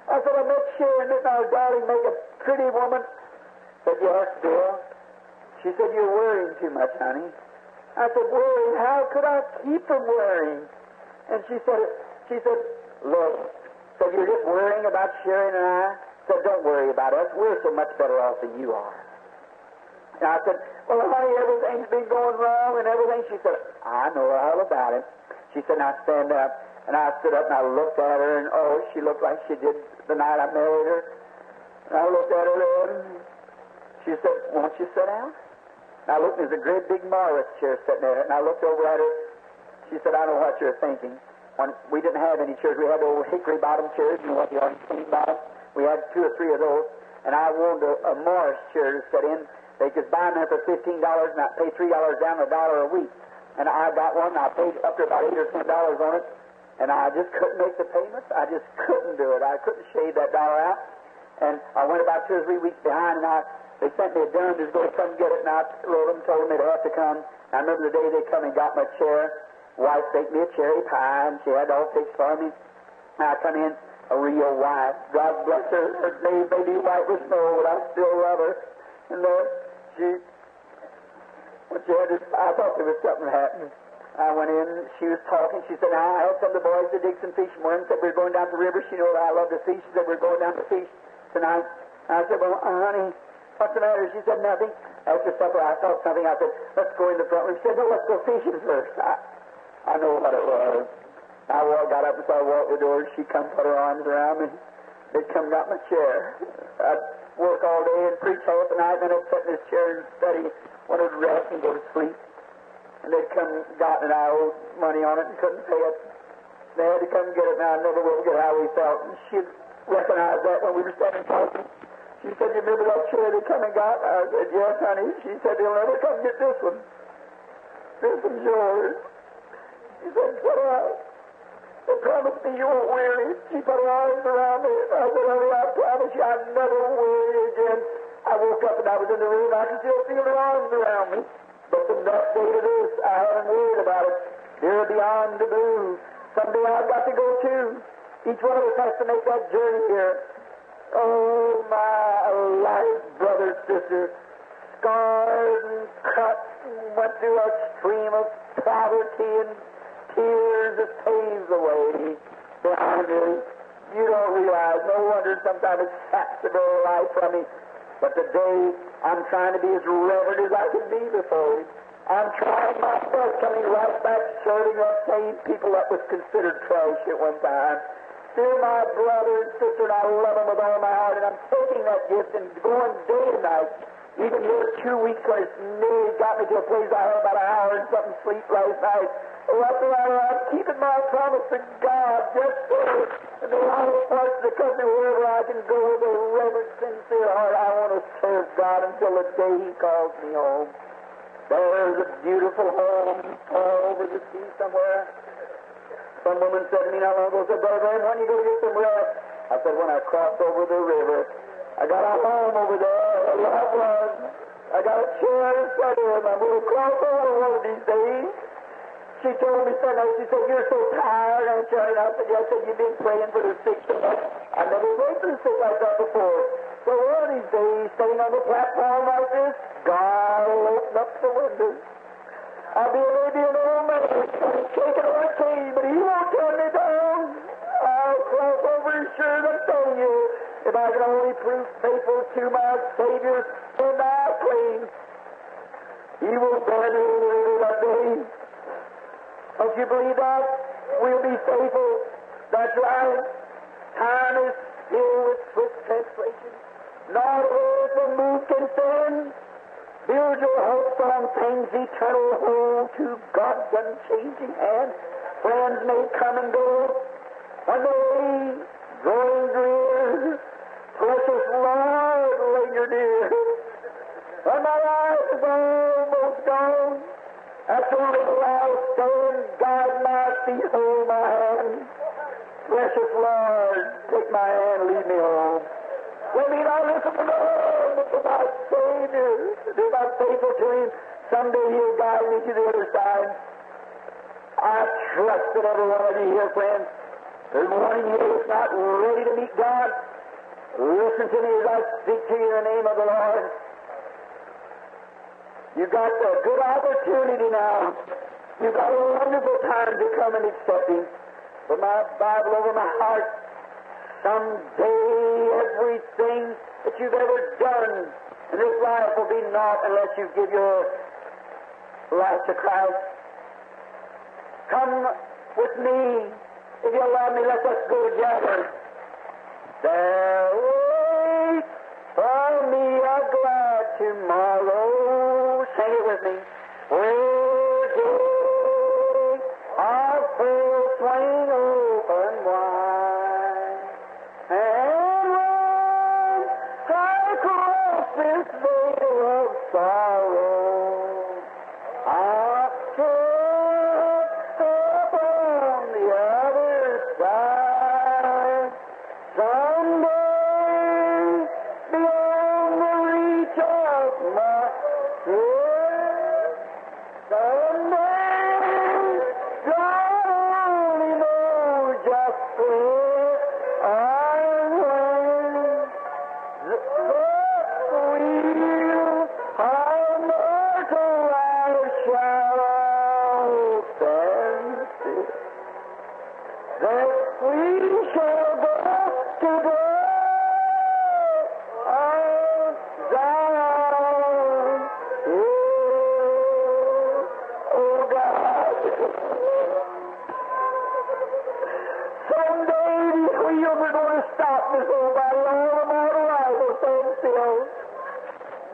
I I said, I met Sharon, didn't our darling make a pretty woman? I said, yes, Bill. She said, you're worrying too much, honey. I said, worrying? How could I keep from worrying? And she said, look, so you're just worrying about Sharon and I? I said, don't worry about us. We're so much better off than you are. And I said, well, honey, everything's been going wrong and everything. She said, I know all about it. She said, now stand up. And I stood up and I looked at her, and oh, she looked like she did the night I married her. And I looked at her there, and she said, won't you sit down? And I looked, there's a great big Morris chair sitting there, and I looked over at her. She said, I know what you're thinking. When we didn't have any chairs. We had old hickory bottom chairs, you know what the old clean bottom. We had 2 or 3 of those, and I wanted a Morris chair to sit in. They could buy them for $15, and I'd pay $3 down, $1 a week. And I got one, and I paid up to about $8 or $10 on it. And I just couldn't make the payments. I just couldn't do it. I couldn't shave that dollar out. And I went about 2 or 3 weeks behind, and they sent me a dun to go come get it, and I wrote them, told them they'd have to come. I remember the day they come and got my chair. Wife baked me a cherry pie, and she had it all fixed for me. And I come in, a real wife. God bless her. Her baby white with snow, but I still love her. And I thought there was something happening. I went in, she was talking, she said, now, I had some of the boys to dig some fish for him, said we were going down to the river, she knew that I love to fish, she said we're going down to fish tonight. I said, well, honey, what's the matter? She said, nothing. After supper, I saw something, I said, let's go in the front room. She said, no, let's go fishing first. I know what it was. I got up and so I walked the door, she come put her arms around me, they'd come got my chair. I'd work all day and preach half the night, then I'd sit in this chair and study, wanted to rest and go to sleep. And they'd come, got it, and I owed money on it and couldn't pay it. They had to come get it, and I never will forget how we felt. And she'd recognize that when we were standing talking. She said, you remember that chair they come and got? I said, yes, honey. She said, they'll never come get this one. This one's yours. She said, put her out. They promised me you won't weary. She put her arms around me. I said, honey, I promise you I'd never weary again. I woke up and I was in the room. I could still feel her arms around me. But from that day to this, I haven't worried about it. They're beyond the blue. Someday I've got to go too. Each one of us has to make that journey here. Oh, my life, brother, sister, scarred and cut, and went through a stream of poverty and tears that paves the way behind me. You don't realize. No wonder sometimes it saps the very life from me. But today, I'm trying to be as reverent as I can be before Him. I'm trying my best, coming right back, serving up same people that was considered trash at one time. They're my brother and sister, and I love them with all my heart, and I'm taking that gift and going day and night. Even here 2 weeks when it's nearly got me to a place I had about an hour and something sleep last night. What's the matter? I'm keeping my promise to God, just so in the last parts of the country, wherever I can go with a reverent, sincere heart, I want to serve God until the day He calls me home. There's a beautiful home far over the sea somewhere. Some woman said to me not long ago, said, Brother Branham, when you go to get some rest? I said, when I crossed over the river. I got a home over there, a loved one. I got a chair and said to him, I'm going to cross over one of these days. She told me, she said, you're so tired, aren't you? And I said, yes, you've been praying for the sick so much. I never prayed for the sick like that before. So one of these days, sitting on the platform like this, God will open up the windows. I'll be maybe an old man, shaking on a cane, but He won't turn me down. I'll cross over His shirt, I'm telling you. If I can only prove faithful to my Savior in my place, He will bear me in the river that day. Don't you believe that? We'll be faithful. That's right. Time is filled with swift translation. Not earth and move can stand. Build your hopes on things eternal. Hold to God's unchanging hand. Friends may come and go. One day, growing drear, precious Lord, linger dear. When my life is almost gone, after a little I'll stand, guide my feet, hold my hand. Precious Lord, take my hand, lead me home. Let me not listen to the Lord, but to my Savior. Be not faithful to Him. Someday He'll guide me to the other side. I trust that every one of you here, friends, There's warning you that's not ready to meet God. Listen to me as I speak to you in the name of the Lord. You've got a good opportunity now. You've got a wonderful time to come and accept Him. Put my Bible over my heart. Someday everything that you've ever done in this life will be naught unless you give your life to Christ. Come with me. If you love me, let us go together. There waits for me a glad tomorrow. Sing it with me. Where gates are full swing open wide, and when I cross this veil of sorrow, I'll step up on the other side. Someday, beyond the reach of my fear, someday, God only knows just where I went. The wheel of mortal life shall stand still, that we shall go together on Zion. Oh God, someday these wheels are going to stop this old body. All the mortal life will stand still.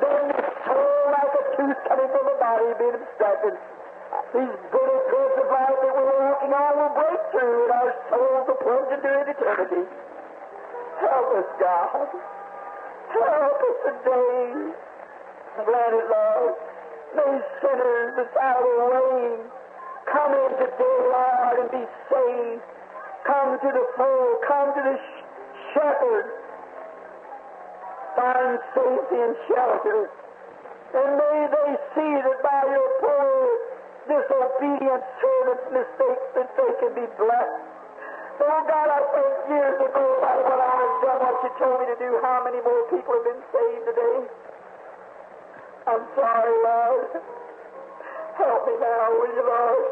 Then the soul, like a tooth coming from the body, being obstructed. These good threads of life that we're walking on will break through, and our souls will plunge into eternity. Help us, God. Help us today. Grant it, Lord. May sinners without a way come in today, Lord, and be saved. Come to the fold. Come to the shepherd. Find safety and shelter. And may they see that by your poor, disobedient servants' mistakes that they can be blessed. Oh God, I think years ago by what I've done, what you told me to do, how many more people have been saved today? I'm sorry, Lord. Help me now, will you, Lord?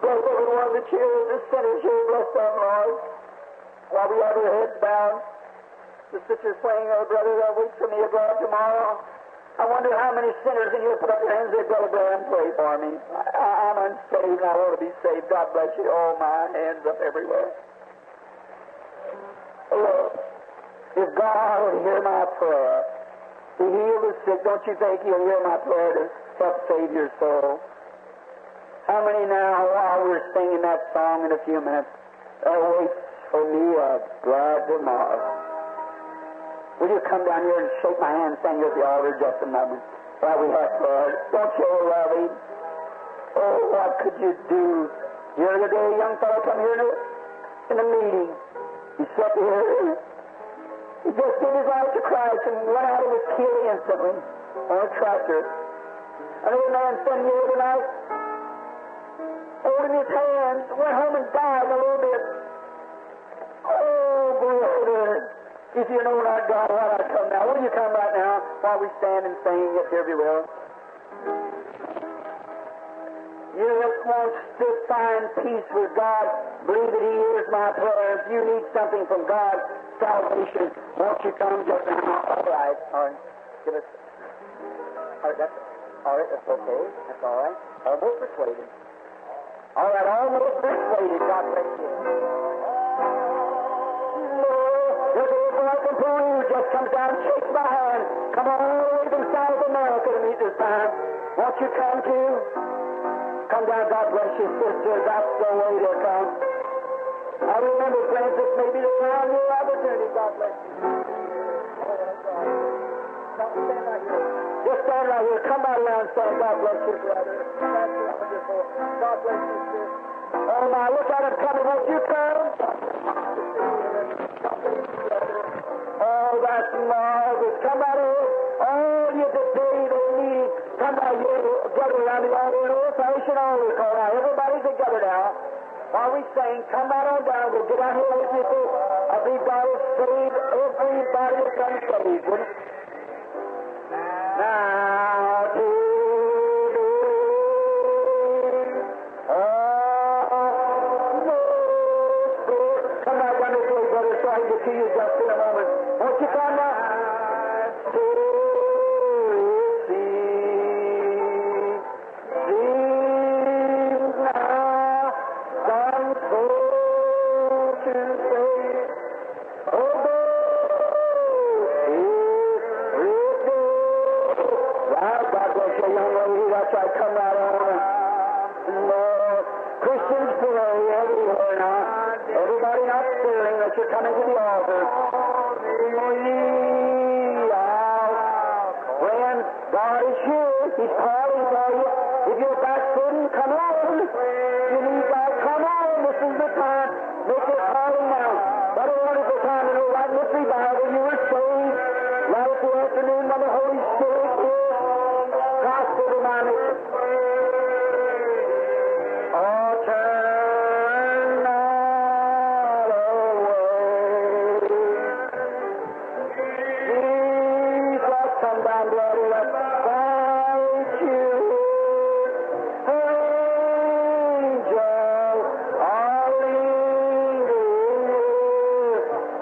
Bless every one of the children, the sinners here, bless them, Lord. While we have our heads bowed, the sister's praying, oh brother, they'll wait for me to go out tomorrow. I wonder how many sinners in here put up their hands and say, Brother Branham, pray for me. I'm unsaved and I want to be saved. God bless you. Oh, my hands up everywhere. Lord, if God would hear my prayer to heal the sick, don't you think He'll hear my prayer to help save your soul? How many now, while we're singing that song in a few minutes, waits for me a glad tomorrow? Will you come down here and shake my hand and stand here at the altar just a moment while we have prayer? Don't you love Him? Oh, what could you do? The other day, a young fellow come here in a meeting. He sat here. He just gave his life to Christ and went out and was killed instantly on a tractor. Another man standing here tonight, holding his hands, went home and died in a little bit. Oh, brother. If you know not God, why not come now? Will you come right now while we stand and sing, if you will? You just want to find peace with God. Believe that He hears my prayers. You need something from God, salvation. Won't you come just now? All right. Give us. All right, that's okay. That's all right. Almost persuaded. All right, almost persuaded. God bless you. There's a little boy from Peru just comes down and shakes my hand. Come all the way from South America to meet this time. Won't you come too? Come down, God bless you, sister. That's the way to come. I remember, friends, this may be the time of your opportunity. God bless you. Come stand right here. Just stand right here. Come right around and stand. God bless you, brother. That's wonderful. God bless you, sister. Oh, my, look at him coming. Won't you come? Oh, that's marvelous. Come out here. All you today that need, come out here, gather around the altar. An old-fashioned altar call now. Everybody's together now. while we sing, come right on down. We'll get out here with you. I believe God will save everybody that's unsaved. Wouldn't it? Now to come right down this way, brother, so I can get to you just in a moment. Won't you come now? You're coming to the altar. When God is here, He's calling for you. If you're backslidden, come on. You need God, come on. This is the time. Make your calling now. What a wonderful time. You know, right in this revival, you were saved. Right at the afternoon when the Holy Spirit is. Gospel reminded. Oh, turn not away. Jesus, come down, brother. Let's fight you. Angels are lingering.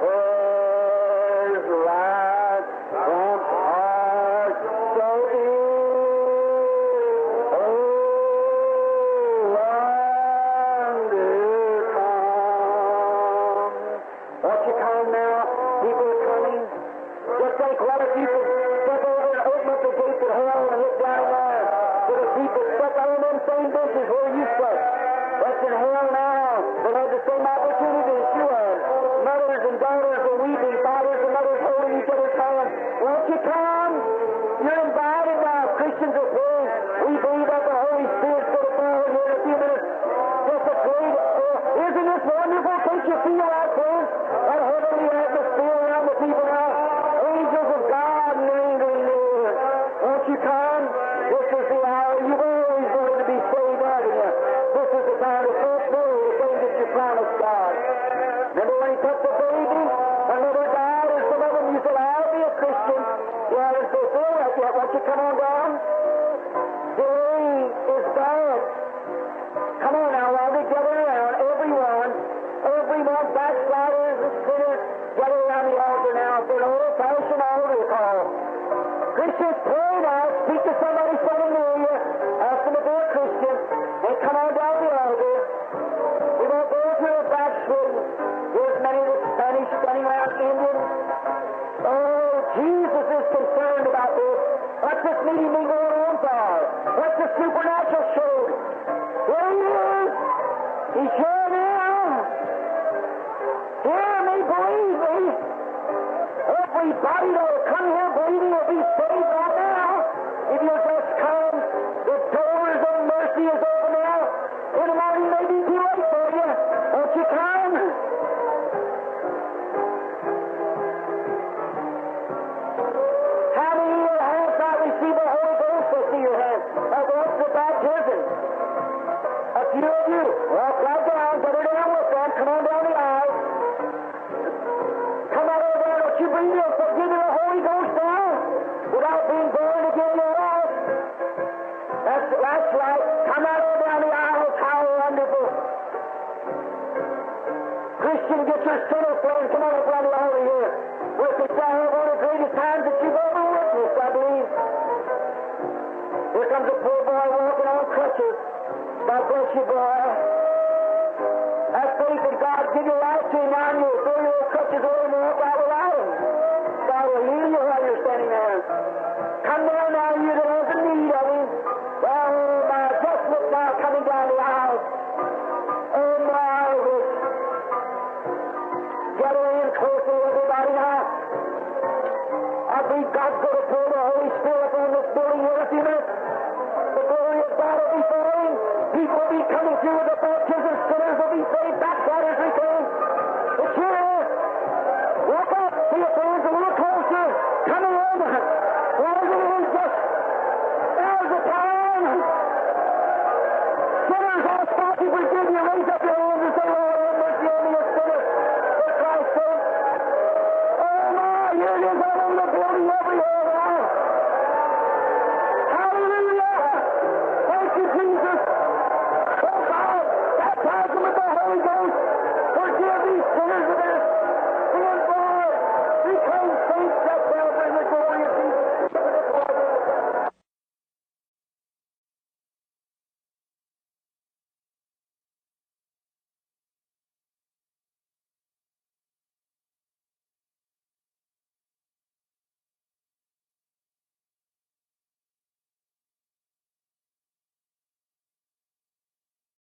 There's light from heart so dear. Oh, wonder come. Won't you come now? People are coming. Just think, what if you could step over and open up the gates of hell and look down there to the people stuck on them same benches where you sat. That's in hell now. They had the same opportunity as you had. Mothers and daughters were weeping, fathers and mothers holding each other's hands. Won't you come? You're invited now. Christians are praying. We believe that the Holy Spirit's going to fall here in a few minutes. Just a great, isn't this wonderful? Can't you feel that, friends? That heavenly atmosphere around the people now. Angels of God lingering near. Won't you come? This is the hour. You've always wanted to be saved, haven't you? This is the time to fulfill the thing that you promised God. Remember when He took the baby? My mother died, or some of them, you said, I'll be a Christian. You haven't fulfilled that yet. Won't you come on down? Delay is bad. Come on now, while they gather around, everyone, backsliders and sinners, gather around the altar now for an old-fashioned altar call. Christians, pray now, speak to somebody standing near you.